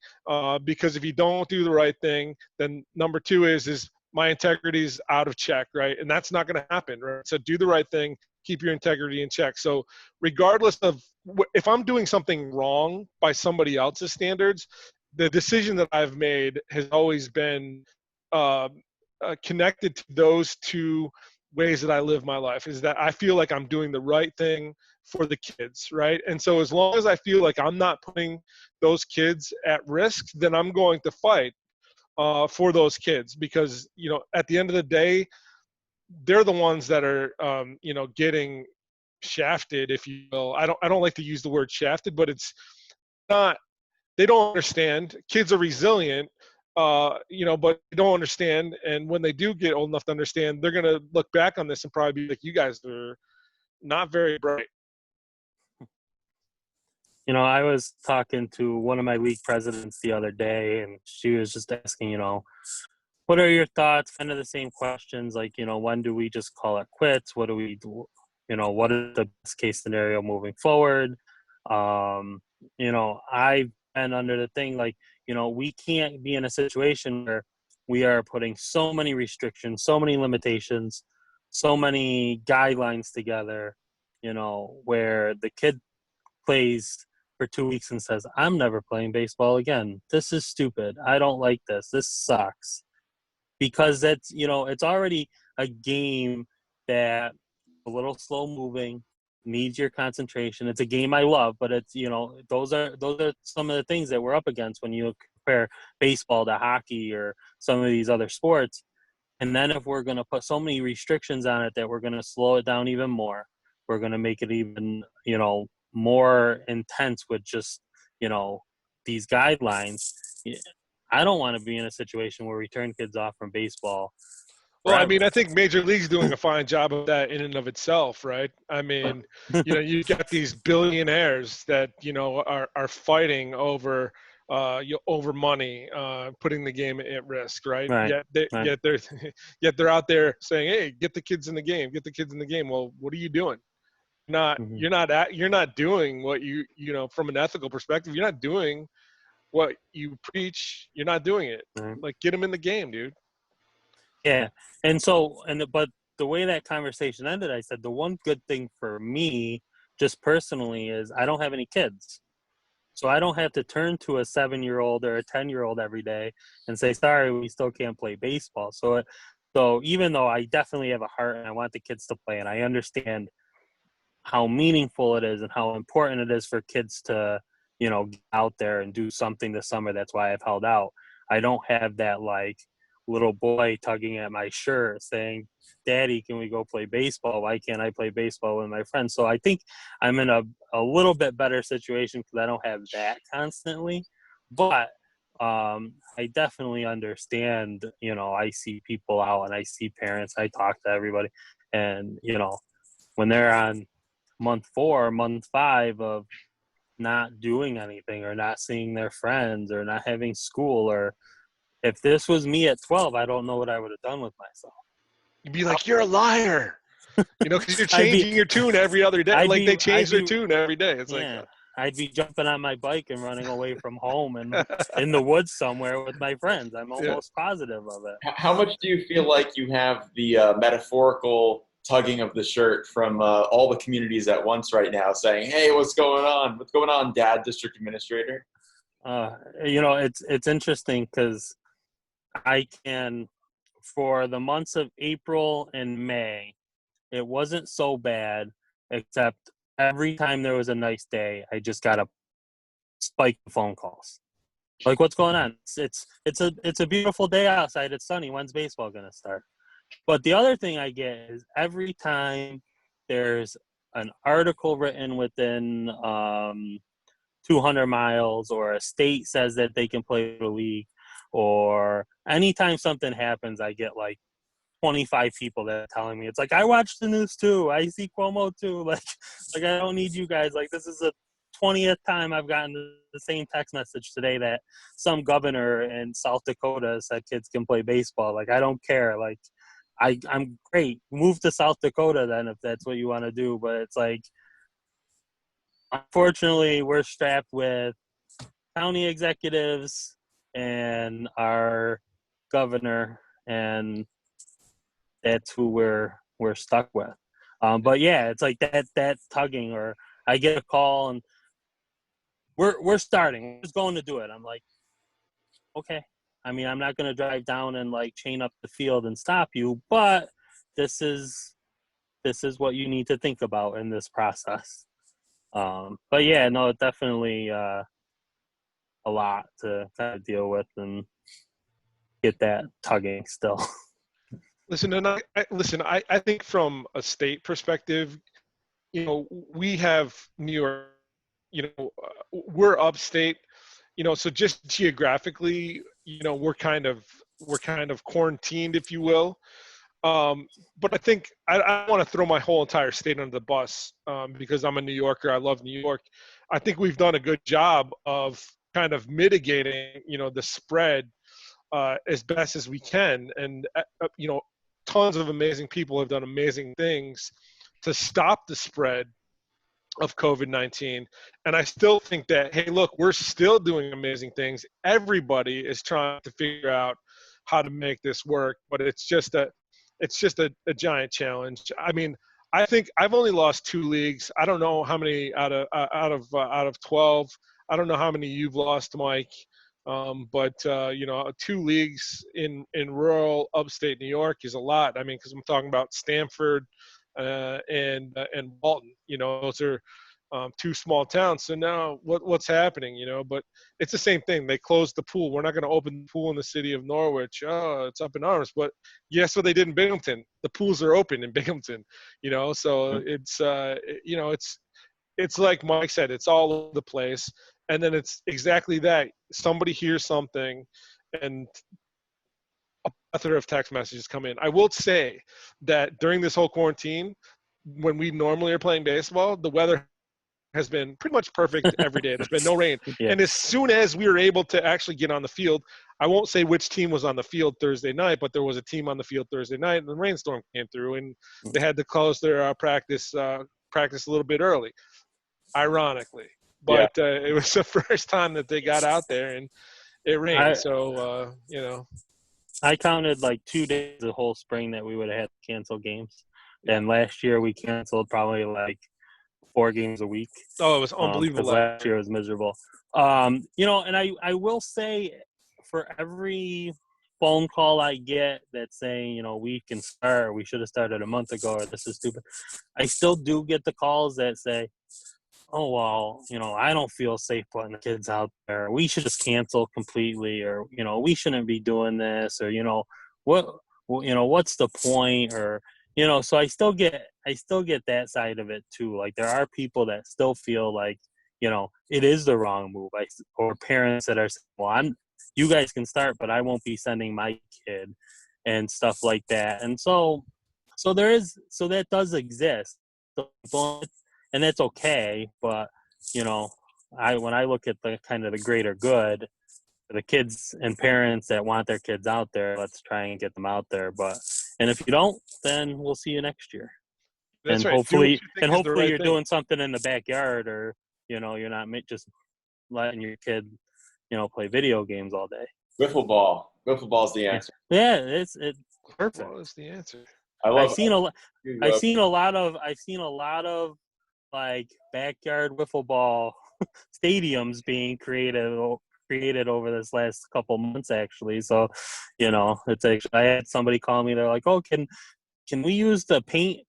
Speaker 1: because if you don't do the right thing, then number two is my integrity is out of check, right? And that's not going to happen, right? So do the right thing, keep your integrity in check. So regardless of if I'm doing something wrong by somebody else's standards, the decision that I've made has always been connected to those two ways that I live my life, is that I feel like I'm doing the right thing for the kids, right? And so as long as I feel like I'm not putting those kids at risk, then I'm going to fight for those kids, because at the end of the day, they're the ones that are getting shafted, if you will. I don't like to use the word shafted, but it's not they don't understand. Kids are resilient, but they don't understand. And when they do get old enough to understand, they're going to look back on this and probably be like, you guys are not very bright.
Speaker 5: I was talking to one of my league presidents the other day, and she was just asking, what are your thoughts? Kind of the same questions, like, when do we just call it quits? What do we do? What is the best case scenario moving forward? I've been under the thing, like, we can't be in a situation where we are putting so many restrictions, so many limitations, so many guidelines together, where the kid plays for 2 weeks and says, I'm never playing baseball again. This is stupid. I don't like this. This sucks. Because that's, it's already a game that a little slow moving, needs your concentration. It's a game I love, but it's, those are some of the things that we're up against when you compare baseball to hockey or some of these other sports. And then if we're going to put so many restrictions on it that we're going to slow it down even more, we're going to make it even, more intense with just, these guidelines. I don't want to be in a situation where we turn kids off from baseball.
Speaker 1: Well, I mean, I think Major League's doing a fine job of that in and of itself, right? I mean, you got these billionaires that, are fighting over over money, putting the game at risk, right?
Speaker 5: Right.
Speaker 1: Yet they're out there saying, "Hey, get the kids in the game, get the kids in the game." Well, what are you doing? You're not doing what from an ethical perspective. You're not doing what you preach. You're not doing it.
Speaker 5: Mm-hmm.
Speaker 1: Like, get them in the game, dude.
Speaker 5: Yeah. But the way that conversation ended, I said the one good thing for me, just personally, is I don't have any kids. So I don't have to turn to a 7-year-old or a 10-year-old every day and say, sorry, we still can't play baseball. So even though I definitely have a heart and I want the kids to play, and I understand how meaningful it is and how important it is for kids to, get out there and do something this summer. That's why I've held out. I don't have that, like, little boy tugging at my shirt saying, Daddy, can we go play baseball? Why can't I play baseball with my friends? So I think I'm in a little bit better situation because I don't have that constantly. But I definitely understand, I see people out and I see parents, I talk to everybody. And, when they're on month 4, month 5 of not doing anything or not seeing their friends or not having school, or if this was me at 12, I don't know what I would have done with myself.
Speaker 1: You'd be like, you're a liar, because you're changing your tune every other day. They change their tune every day. It's
Speaker 5: I'd be jumping on my bike and running away from home and in the woods somewhere with my friends. I'm almost positive of it.
Speaker 2: How much do you feel like you have the metaphorical tugging of the shirt from all the communities at once right now saying, hey, what's going on? What's going on, Dad, District Administrator?
Speaker 5: It's interesting because I can, for the months of April and May, it wasn't so bad, except every time there was a nice day, I just got a spike of phone calls. Like, what's going on? It's a beautiful day outside. It's sunny. When's baseball going to start? But the other thing I get is every time there's an article written within 200 miles, or a state says that they can play the league, or anytime something happens, I get like 25 people that are telling me, it's like, I watch the news too. I see Cuomo too. Like I don't need you guys. Like, this is the 20th time I've gotten the same text message today that some governor in South Dakota said kids can play baseball. Like, I don't care. Like, I'm great. Move to South Dakota then if that's what you want to do. But it's like, unfortunately, we're strapped with county executives and our governor, and that's who we're stuck with. But yeah, it's like that tugging, or I get a call and we're starting. We're just going to do it. I'm like, okay. I mean, I'm not going to drive down and like chain up the field and stop you, but this is what you need to think about in this process. But yeah, no, definitely a lot to kind of deal with and get that tugging still.
Speaker 1: Listen, and I think from a state perspective, we have New York, we're upstate, so just geographically, we're kind of quarantined, if you will. But I think I don't want to throw my whole entire state under the bus, because I'm a New Yorker. I love New York. I think we've done a good job of kind of mitigating, the spread as best as we can. And, tons of amazing people have done amazing things to stop the spread of COVID-19. And I still think that, hey, look, we're still doing amazing things. Everybody is trying to figure out how to make this work, but it's just a giant challenge. I mean, I think I've only lost 2 leagues. I don't know how many out of 12. I don't know how many you've lost, Mike. But 2 leagues in rural upstate New York is a lot. I mean, because I'm talking about Stamford and Walton. Those are 2 small towns. So now what's happening? But it's the same thing. They closed the pool. We're not going to open the pool in the city of Norwich. Oh, it's up in arms. But guess what they did in Binghamton? The pools are open in Binghamton. So it's like Mike said. It's all over the place. And then it's exactly that. Somebody hears something, and a plethora of text messages come in. I will say that during this whole quarantine, when we normally are playing baseball, the weather has been pretty much perfect every day. There's been no rain.
Speaker 5: Yeah.
Speaker 1: And as soon as we were able to actually get on the field, I won't say which team was on the field Thursday night, but there was a team on the field Thursday night, and the rainstorm came through, and they had to close their practice a little bit early, ironically. But it was the first time that they got out there, and it rained.
Speaker 5: I counted like 2 days the whole spring that we would have had to cancel games. And last year we canceled probably like 4 games a week.
Speaker 1: Oh, it was unbelievable.
Speaker 5: Last year was miserable. And I will say, for every phone call I get that's saying, we can start, we should have started a month ago, or this is stupid, I still do get the calls that say, oh, well, I don't feel safe putting the kids out there. We should just cancel completely, or, we shouldn't be doing this, or, what's the point, or, so I still get that side of it too. Like, there are people that still feel like, it is the wrong move. Or parents that are saying, well, you guys can start, but I won't be sending my kid, and stuff like that. And so that does exist. And that's okay, but when I look at the kind of the greater good, the kids and parents that want their kids out there, let's try and get them out there. And if you don't, then we'll see you next year.
Speaker 1: That's
Speaker 5: and
Speaker 1: right.
Speaker 5: Hopefully
Speaker 1: Right
Speaker 5: you're
Speaker 1: thing.
Speaker 5: doing something in the backyard, or you're not just letting your kid play video games all day.
Speaker 2: Wiffle ball is the answer.
Speaker 5: Yeah, it's perfect.
Speaker 1: What is the answer?
Speaker 5: I've seen a lot of like backyard wiffle ball stadiums being created over this last couple months, actually. So, it's actually, I had somebody call me. They're like, "Oh, can we use the paint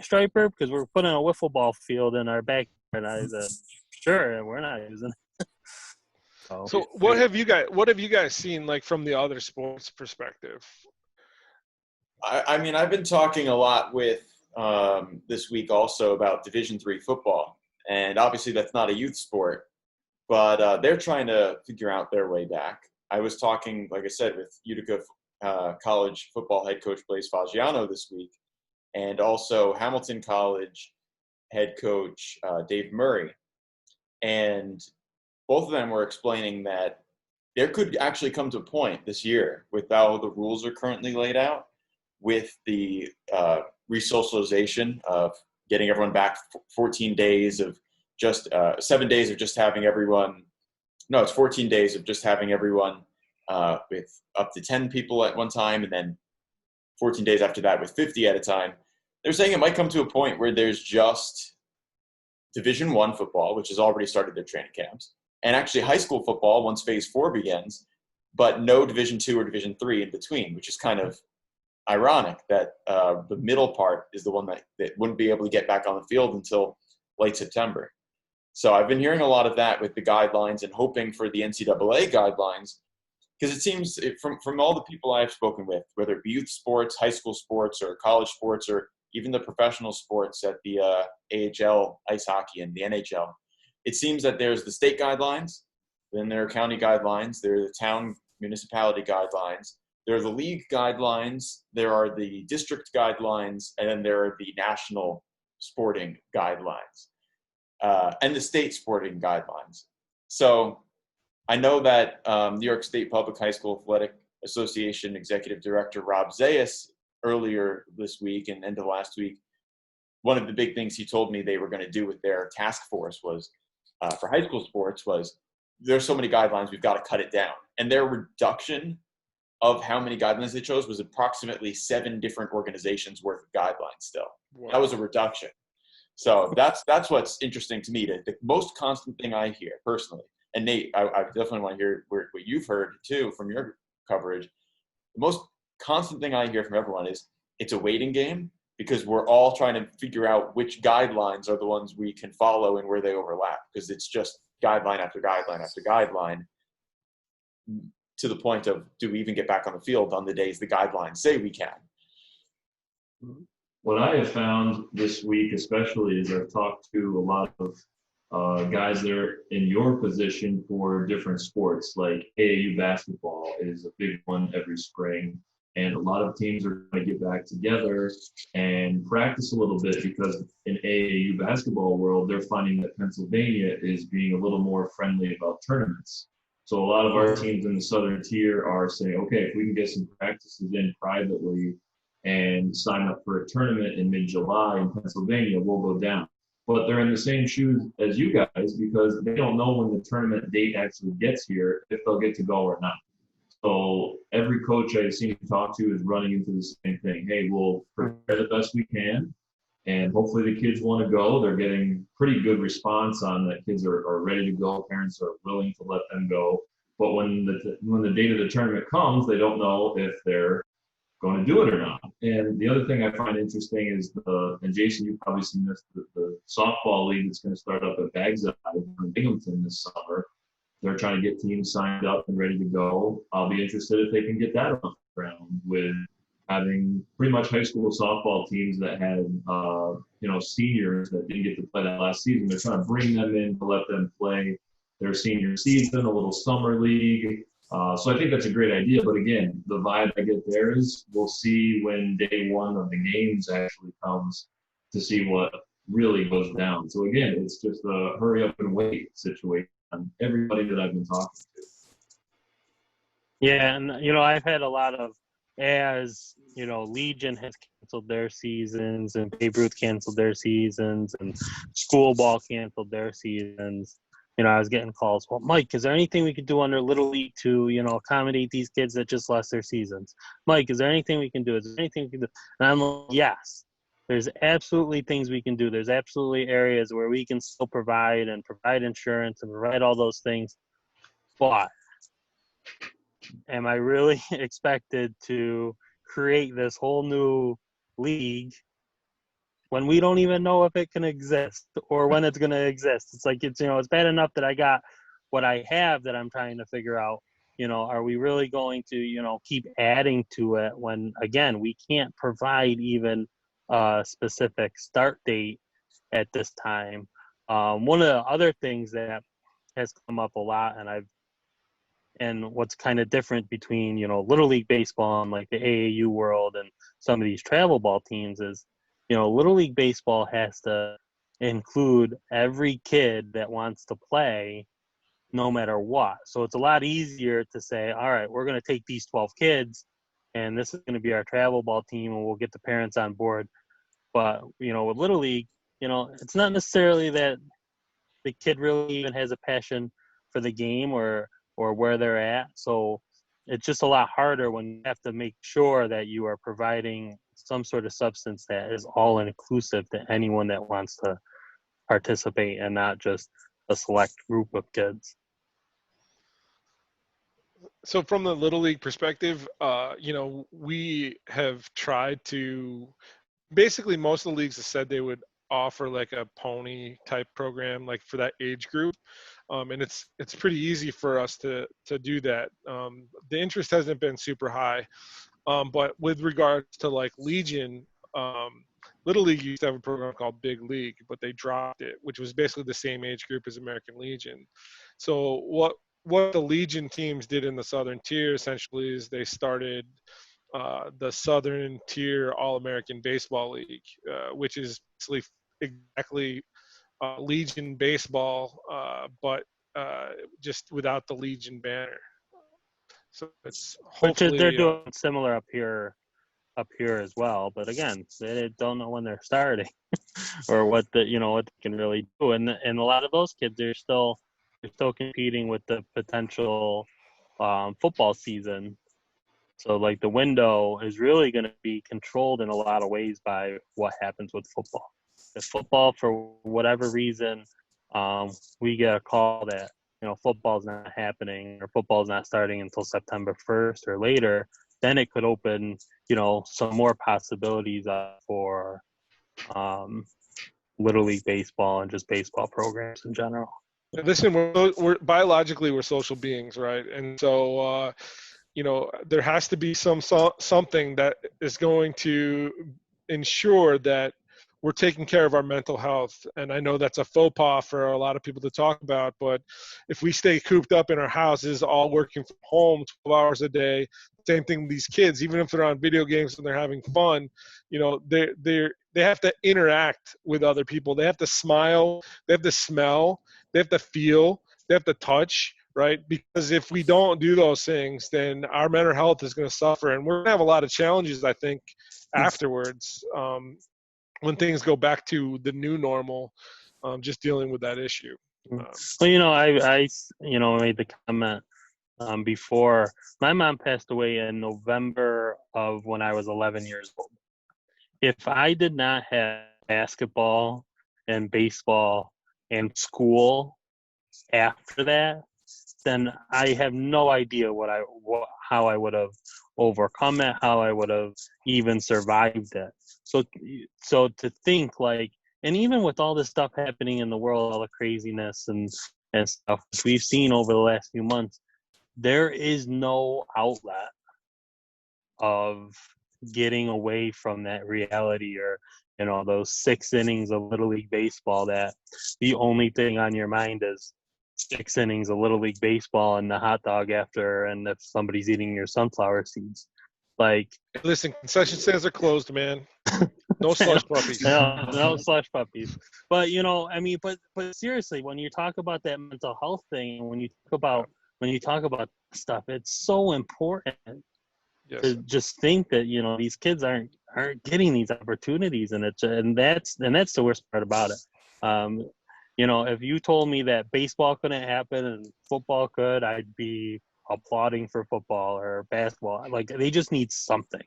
Speaker 5: striper, because we're putting a wiffle ball field in our backyard?" And I said, "Sure, we're not using it."
Speaker 1: So what have you guys seen, like, from the other sports perspective?
Speaker 2: I mean, I've been talking a lot with this week also about Division III football, and obviously that's not a youth sport, but they're trying to figure out their way back. I was talking, like I said, with Utica College football head coach Blaise Faggiano this week, and also Hamilton College head coach Dave Murray, and both of them were explaining that there could actually come to a point this year, with how the rules are currently laid out, with the resocialization of getting everyone back 14 days of just 7 days of just having everyone. No, it's 14 days of just having everyone with up to 10 people at one time, and then 14 days after that with 50 at a time. They're saying it might come to a point where there's just Division I football, which has already started their training camps, and actually high school football once Phase 4 begins, but no Division II or Division III in between, which is kind of ironic that the middle part is the one that wouldn't be able to get back on the field until late September. So I've been hearing a lot of that with the guidelines, and hoping for the NCAA guidelines, because it seems from all the people I've spoken with, whether it be youth sports, high school sports, or college sports, or even the professional sports at the AHL ice hockey and the NHL, it seems that there's the state guidelines, Then there are county guidelines. There are the town municipality guidelines. There are the league guidelines. There are the district guidelines, and then there are the national sporting guidelines, and the state sporting guidelines. So I know that New York State Public High School Athletic Association Executive Director Rob Zayas earlier this week and end of last week, one of the big things he told me they were going to do with their task force was for high school sports was there's so many guidelines, we've got to cut it down. And their reduction of how many guidelines they chose was approximately 7 different organizations worth of guidelines still. Wow. That was a reduction. So that's what's interesting to me. The most constant thing I hear personally, and Nate, I definitely want to hear what you've heard too from your coverage. The most constant thing I hear from everyone is it's a waiting game because we're all trying to figure out which guidelines are the ones we can follow and where they overlap, because it's just guideline after guideline after guideline, to the point of, do we even get back on the field on the days the guidelines say we can?
Speaker 4: What I have found this week especially is I've talked to a lot of guys that are in your position for different sports, like AAU basketball is a big one every spring. And a lot of teams are going to get back together and practice a little bit, because in AAU basketball world, they're finding that Pennsylvania is being a little more friendly about tournaments. So a lot of our teams in the Southern Tier are saying, okay, if we can get some practices in privately and sign up for a tournament in mid-July in Pennsylvania, we'll go down. But they're in the same shoes as you guys, because they don't know when the tournament date actually gets here, if they'll get to go or not. So every coach I've seen you talk to is running into the same thing. Hey, we'll prepare the best we can, and hopefully the kids want to go. They're getting pretty good response on that. Kids are ready to go. Parents are willing to let them go. But when the date of the tournament comes, they don't know if they're going to do it or not. And the other thing I find interesting is and Jason, you've probably seen this, the softball league that's going to start up at Bagside in Binghamton this summer. They're trying to get teams signed up and ready to go. I'll be interested if they can get that on the ground, with having pretty much high school softball teams that had, seniors that didn't get to play that last season. They're trying to bring them in to let them play their senior season, a little summer league. So I think that's a great idea. But again, the vibe I get there is we'll see when day one of the games actually comes to see what really goes down. So again, it's just a hurry up and wait situation on everybody that I've been talking to.
Speaker 5: Yeah, and I've had a lot of, Legion has canceled their seasons, and Babe Ruth canceled their seasons, and school ball canceled their seasons. I was getting calls. Well, Mike, is there anything we could do under Little League to, accommodate these kids that just lost their seasons? Mike, is there anything we can do? Is there anything we can do? And I'm like, yes, there's absolutely things we can do. There's absolutely areas where we can still provide insurance and provide all those things. But am I really expected to create this whole new league when we don't even know if it can exist or when it's going to exist? It's like, it's bad enough that I got what I have that I'm trying to figure out, are we really going to, keep adding to it when, again, we can't provide even a specific start date at this time. One of the other things that has come up a lot, and what's kind of different between, Little League baseball and like the AAU world and some of these travel ball teams is, Little League baseball has to include every kid that wants to play no matter what. So it's a lot easier to say, all right, we're going to take these 12 kids and this is going to be our travel ball team and we'll get the parents on board. But, with Little League, it's not necessarily that the kid really even has a passion for the game or where they're at. So it's just a lot harder when you have to make sure that you are providing some sort of substance that is all inclusive to anyone that wants to participate and not just a select group of kids.
Speaker 1: So from the Little League perspective, we have tried to, basically most of the leagues have said they would offer like a pony type program, like for that age group. And it's pretty easy for us to do that. The interest hasn't been super high. But with regards to like Legion, Little League used to have a program called Big League, but they dropped it, which was basically the same age group as American Legion. So what what the Legion teams did in the Southern Tier essentially is they started the Southern Tier All-American Baseball League, which is basically exactly Legion baseball, but just without the Legion banner. So it's
Speaker 5: Which is,
Speaker 1: hopefully
Speaker 5: they're doing similar up here as well. But again, they don't know when they're starting or what what they can really do. And a lot of those kids are still competing with the potential football season. So like the window is really going to be controlled in a lot of ways by what happens with football. If football, for whatever reason, we get a call that football's not happening or football's not starting until September 1st or later, then it could open some more possibilities for Little League baseball and just baseball programs in general.
Speaker 1: Listen, we're biologically we're social beings, right? And so there has to be something that is going to ensure that we're taking care of our mental health. And I know that's a faux pas for a lot of people to talk about, but if we stay cooped up in our houses, all working from home 12 hours a day, same thing with these kids, even if they're on video games and they're having fun, they have to interact with other people. They have to smile, they have to smell, they have to feel, they have to touch, right? Because if we don't do those things, then our mental health is going to suffer. And we're going to have a lot of challenges, I think, afterwards. When things go back to the new normal, just dealing with that issue.
Speaker 5: Well, I made the comment before. My mom passed away in November of when I was 11 years old. If I did not have basketball and baseball and school after that, then I have no idea how I would have overcome it, how I would have even survived it. So to think and even with all this stuff happening in the world, all the craziness and stuff we've seen over the last few months, there is no outlet of getting away from that reality or those 6 innings of Little League baseball that the only thing on your mind is 6 innings of Little League baseball and the hot dog after, and if somebody's eating your sunflower seeds.
Speaker 1: Listen, concession stands are closed, man. No slush puppies.
Speaker 5: No slush puppies. But but seriously, when you talk about that mental health thing, when you talk about stuff, it's so important to just think that these kids aren't getting these opportunities, and that's the worst part about it. If you told me that baseball couldn't happen and football could, I'd be applauding for football or basketball. They just need something.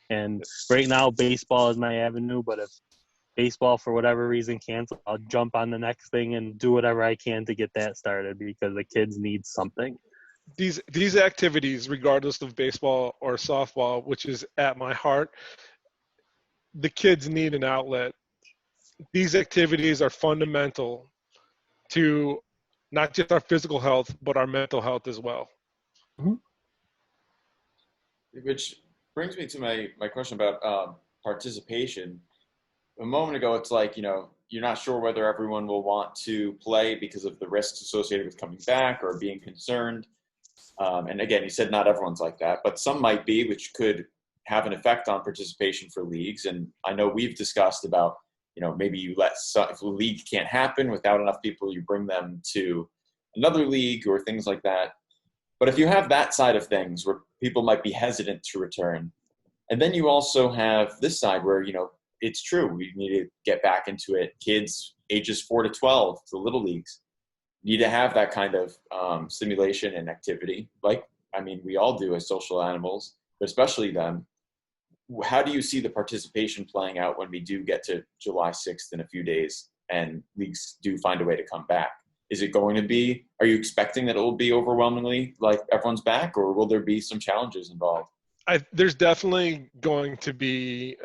Speaker 5: And right now, baseball is my avenue, but if baseball, for whatever reason, cancels, I'll jump on the next thing and do whatever I can to get that started because the kids need something.
Speaker 1: These activities, regardless of baseball or softball, which is at my heart, the kids need an outlet. These activities are fundamental to not just our physical health, but our mental health as well.
Speaker 2: Mm-hmm. Which brings me to my question about participation. A moment ago, it's you're not sure whether everyone will want to play because of the risks associated with coming back or being concerned. And again, you said not everyone's like that, but some might be, which could have an effect on participation for leagues. And I know we've discussed about, maybe you if a league can't happen without enough people, you bring them to another league or things like that. But if you have that side of things where people might be hesitant to return, and then you also have this side where, it's true, we need to get back into it. Kids ages 4 to 12, the little leagues, need to have that kind of stimulation and activity. We all do as social animals, but especially them. How do you see the participation playing out when we do get to July 6th in a few days and leagues do find a way to come back? Is it going to be, are you expecting that it will be overwhelmingly everyone's back, or will there be some challenges involved?
Speaker 1: There's definitely going to be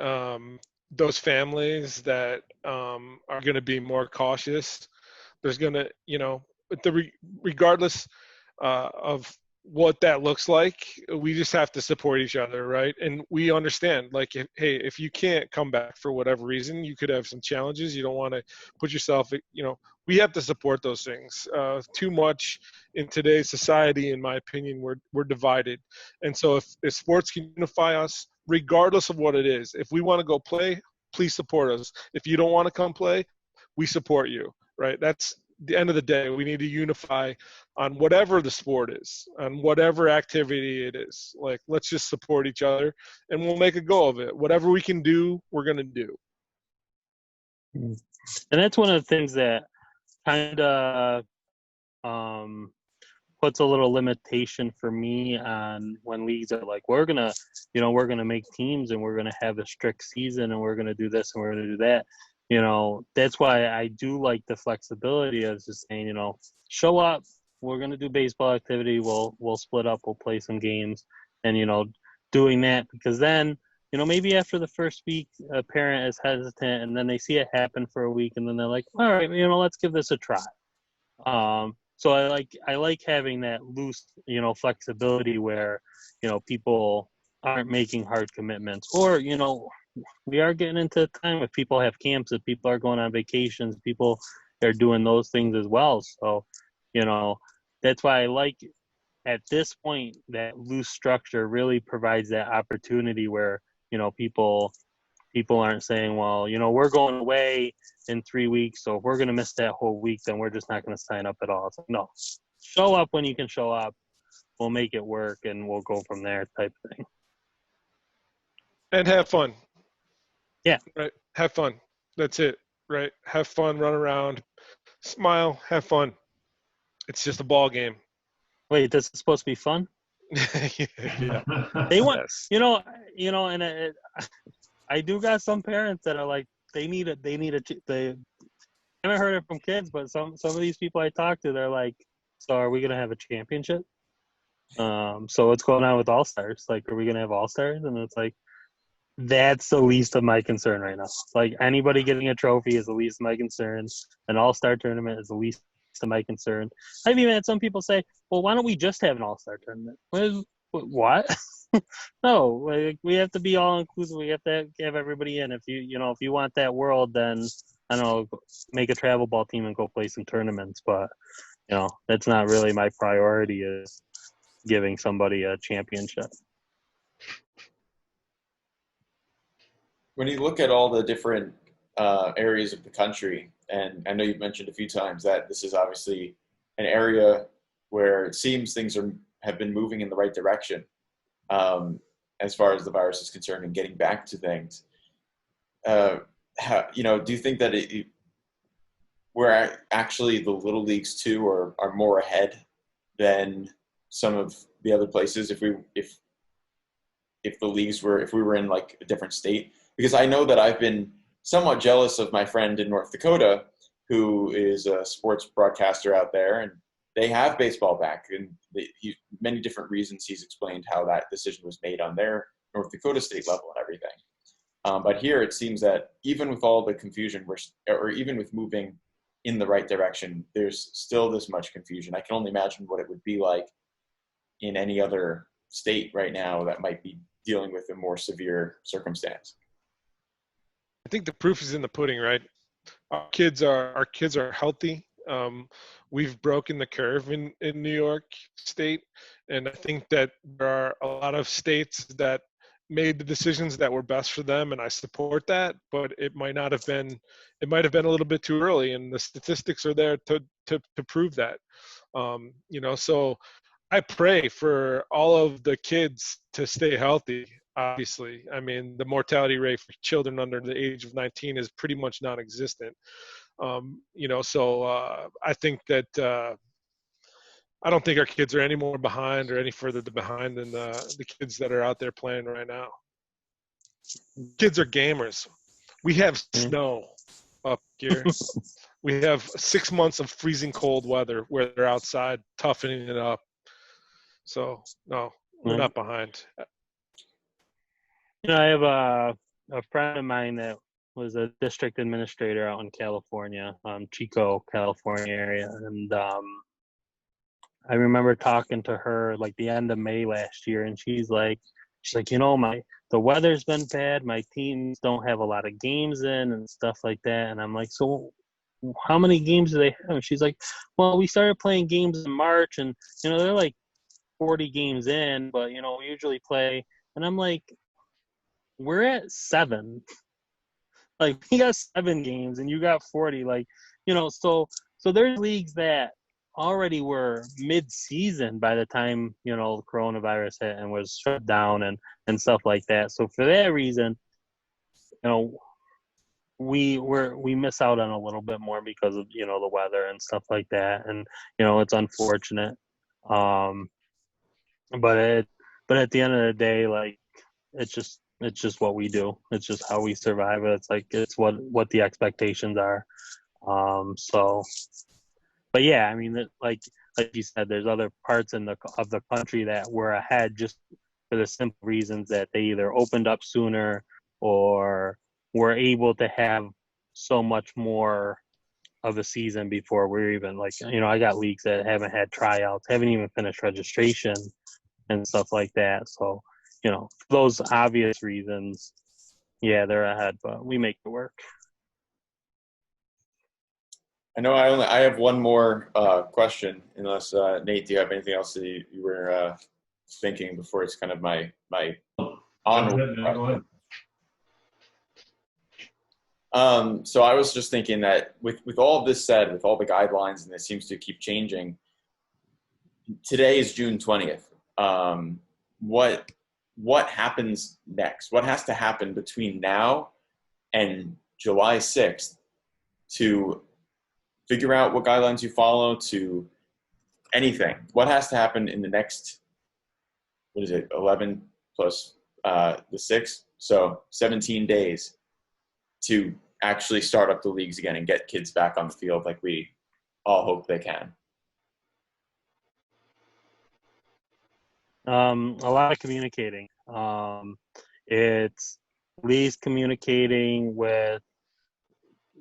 Speaker 1: those families that are going to be more cautious. There's going to, regardless of what that looks like. We just have to support each other, right? And we understand, like, if you can't come back for whatever reason, you could have some challenges. You don't want to put yourself, we have to support those things. Too much in today's society, in my opinion, we're divided. And so if sports can unify us, regardless of what it is, if we want to go play, please support us. If you don't want to come play, we support you, right? That's the end of the day. We need to unify on whatever the sport is, on whatever activity it is. Like, let's just support each other and we'll make a go of it. Whatever we can do, we're going to do.
Speaker 5: And that's one of the things that kind of puts a little limitation for me on when leagues are like, we're going to make teams and we're going to have a strict season and we're going to do this and we're going to do that. That's why I do like the flexibility of just saying, show up, we're going to do baseball activity. We'll split up, we'll play some games and, doing that, because then, maybe after the first week, a parent is hesitant and then they see it happen for a week and then they're like, all right, let's give this a try. So I like having that loose, flexibility where, people aren't making hard commitments, or, we are getting into a time if people have camps, if people are going on vacations, people are doing those things as well. So, that's why I like at this point that loose structure really provides that opportunity where, people aren't saying, well, we're going away in 3 weeks, so if we're going to miss that whole week, then we're just not going to sign up at all. It's like, no, show up when you can show up. We'll make it work and we'll go from there type thing.
Speaker 1: And have fun.
Speaker 5: Yeah.
Speaker 1: Right. Have fun. That's it. Right. Have fun, run around, smile, have fun. It's just a ball game.
Speaker 5: Wait, this is supposed to be fun?
Speaker 1: Yeah.
Speaker 5: They want,
Speaker 1: Yes.
Speaker 5: and I do got some parents that are like, they haven't heard it from kids, but some of these people I talk to, they're like, so are we going to have a championship? So what's going on with All-Stars? Like, are we going to have All-Stars? And it's like, that's the least of my concern right now. Like, anybody getting a trophy is the least of my concern. An All-Star tournament is the least of my concern. I've even had some people say, well, why don't we just have an All-Star tournament? What? No, like, we have to be all inclusive. We have to have everybody in. If you want that world, then I don't know, make a travel ball team and go play some tournaments. But that's not really my priority, is giving somebody a championship.
Speaker 2: When you look at all the different areas of the country, and I know you've mentioned a few times that this is obviously an area where it seems things have been moving in the right direction as far as the virus is concerned and getting back to things. Do you think that where actually the little leagues too are more ahead than some of the other places if we were in like a different state? Because I know that I've been somewhat jealous of my friend in North Dakota, who is a sports broadcaster out there, and they have baseball back, and many different reasons he's explained how that decision was made on their North Dakota state level and everything. But here it seems that even with all the confusion, or even with moving in the right direction, there's still this much confusion. I can only imagine what it would be like in any other state right now that might be dealing with a more severe circumstance.
Speaker 1: I think the proof is in the pudding, right? Our kids are healthy. We've broken the curve in New York State, and I think that there are a lot of states that made the decisions that were best for them, and I support that. But it might have been a little bit too early, and the statistics are there to prove that. So I pray for all of the kids to stay healthy. Obviously, I mean, the mortality rate for children under the age of 19 is pretty much non-existent. So I think that I don't think our kids are any more behind or any further behind than the kids that are out there playing right now. Kids are gamers. We have snow up here. We have 6 months of freezing cold weather where they're outside toughening it up. So, no, we're not behind.
Speaker 5: I have a friend of mine that was a district administrator out in California, Chico, California area. And I remember talking to her like the end of May last year, and she's like, the weather's been bad. My teams don't have a lot of games in and stuff like that. And I'm like, so how many games do they have? And she's like, well, we started playing games in March, and they're like 40 games in, but we usually play. And I'm like, we're at 7. Like, we got 7 games, and you got 40. Like, so there's leagues that already were mid-season by the time the coronavirus hit and was shut down and stuff like that. So for that reason, we miss out on a little bit more because of the weather and stuff like that, and it's unfortunate. But at the end of the day, like, it's just what we do. It's just how we survive it. It's like, it's what the expectations are. But yeah, I mean, like you said, there's other parts of the country that were ahead just for the simple reasons that they either opened up sooner or were able to have so much more of a season before we're even like, I got leagues that haven't had tryouts, haven't even finished registration and stuff like that. So, for those obvious reasons, yeah, they're ahead, but we make it work.
Speaker 2: I know I have one more question, unless Nate, do you have anything else that you were thinking before it's kind of my onward
Speaker 4: Go ahead.
Speaker 2: So I was just thinking that with all of this said, with all the guidelines, and it seems to keep changing, today is June 20th. What happens next? What has to happen between now and July 6th to figure out what guidelines you follow, to anything? What has to happen in the next, 11 plus the 6? So 17 days to actually start up the leagues again and get kids back on the field like we all hope they can?
Speaker 5: A lot of communicating. It's leagues communicating with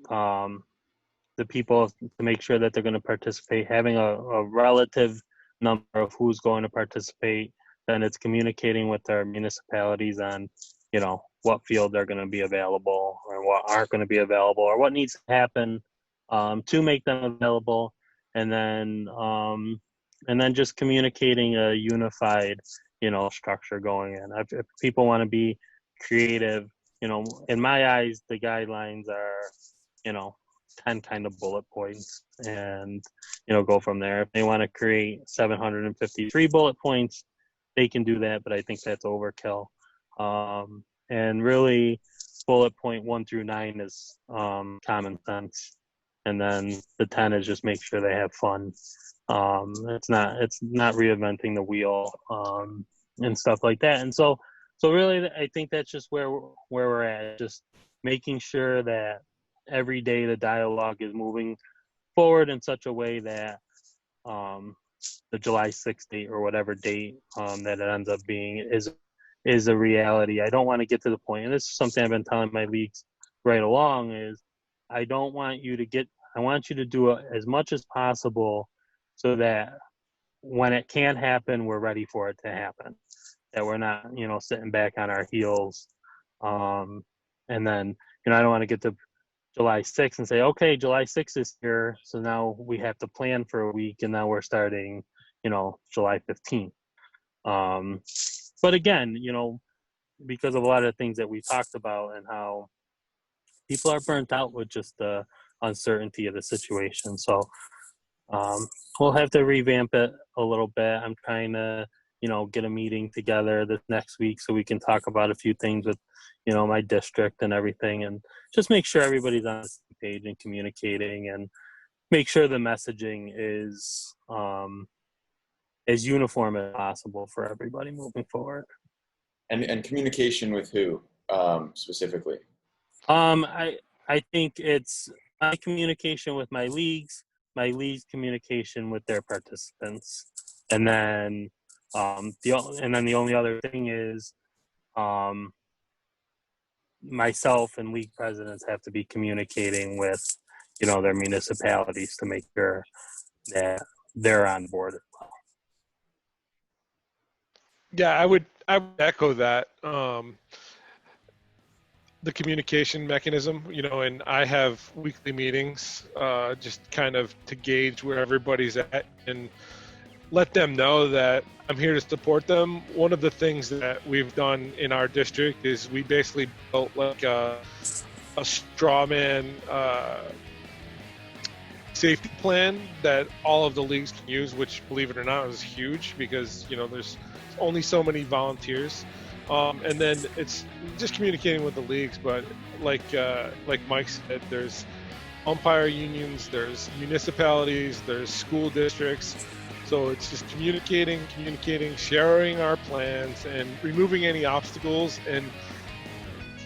Speaker 5: the people to make sure that they're going to participate, having a relative number of who's going to participate. Then it's communicating with their municipalities on, what field they're going to be available or what aren't going to be available or what needs to happen to make them available. And then just communicating a unified, structure going in. If people want to be creative, in my eyes, the guidelines are, 10 kind of bullet points and, go from there. If they want to create 753 bullet points, they can do that, but I think that's overkill. And really, bullet point 1 through 9 is common sense. And then the 10 is just make sure they have fun. It's not reinventing the wheel and stuff like that. And so really, I think that's just where we're at, just making sure that every day the dialogue is moving forward in such a way that the July 6th date or whatever date that it ends up being is a reality. I don't want to get to the point, and this is something I've been telling my leagues right along, is I want you to do as much as possible so that when it can happen, we're ready for it to happen, that we're not, sitting back on our heels. And then, I don't want to get to July 6th and say, okay, July 6th is here, so now we have to plan for a week, and now we're starting, July 15th. But again, because of a lot of things that we talked about and how people are burnt out with just the uncertainty of the situation. So we'll have to revamp it a little bit. I'm trying to, get a meeting together this next week so we can talk about a few things with, my district and everything, and just make sure everybody's on the same page and communicating, and make sure the messaging is as uniform as possible for everybody moving forward.
Speaker 2: And communication with who specifically?
Speaker 5: I think it's my communication with my leagues communication with their participants, and then the only other thing is myself and league presidents have to be communicating with their municipalities to make sure that they're on board as well.
Speaker 1: Yeah, I would echo that. The communication mechanism, and I have weekly meetings, just kind of to gauge where everybody's at and let them know that I'm here to support them. One of the things that we've done in our district is we basically built like a straw man safety plan that all of the leagues can use, which, believe it or not, is huge because there's only so many volunteers. And then it's just communicating with the leagues, but like Mike said, there's umpire unions, there's municipalities, there's school districts. So it's just communicating, sharing our plans, and removing any obstacles, and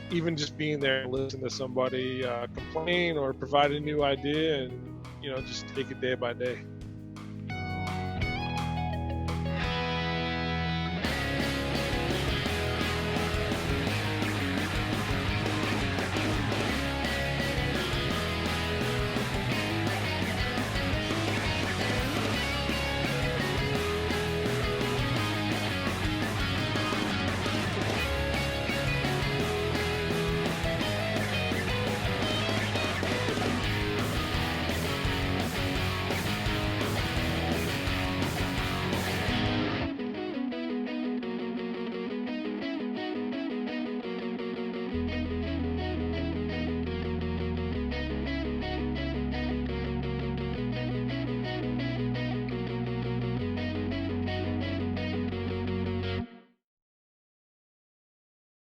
Speaker 1: even just being there and listen to somebody complain or provide a new idea, and just take it day by day.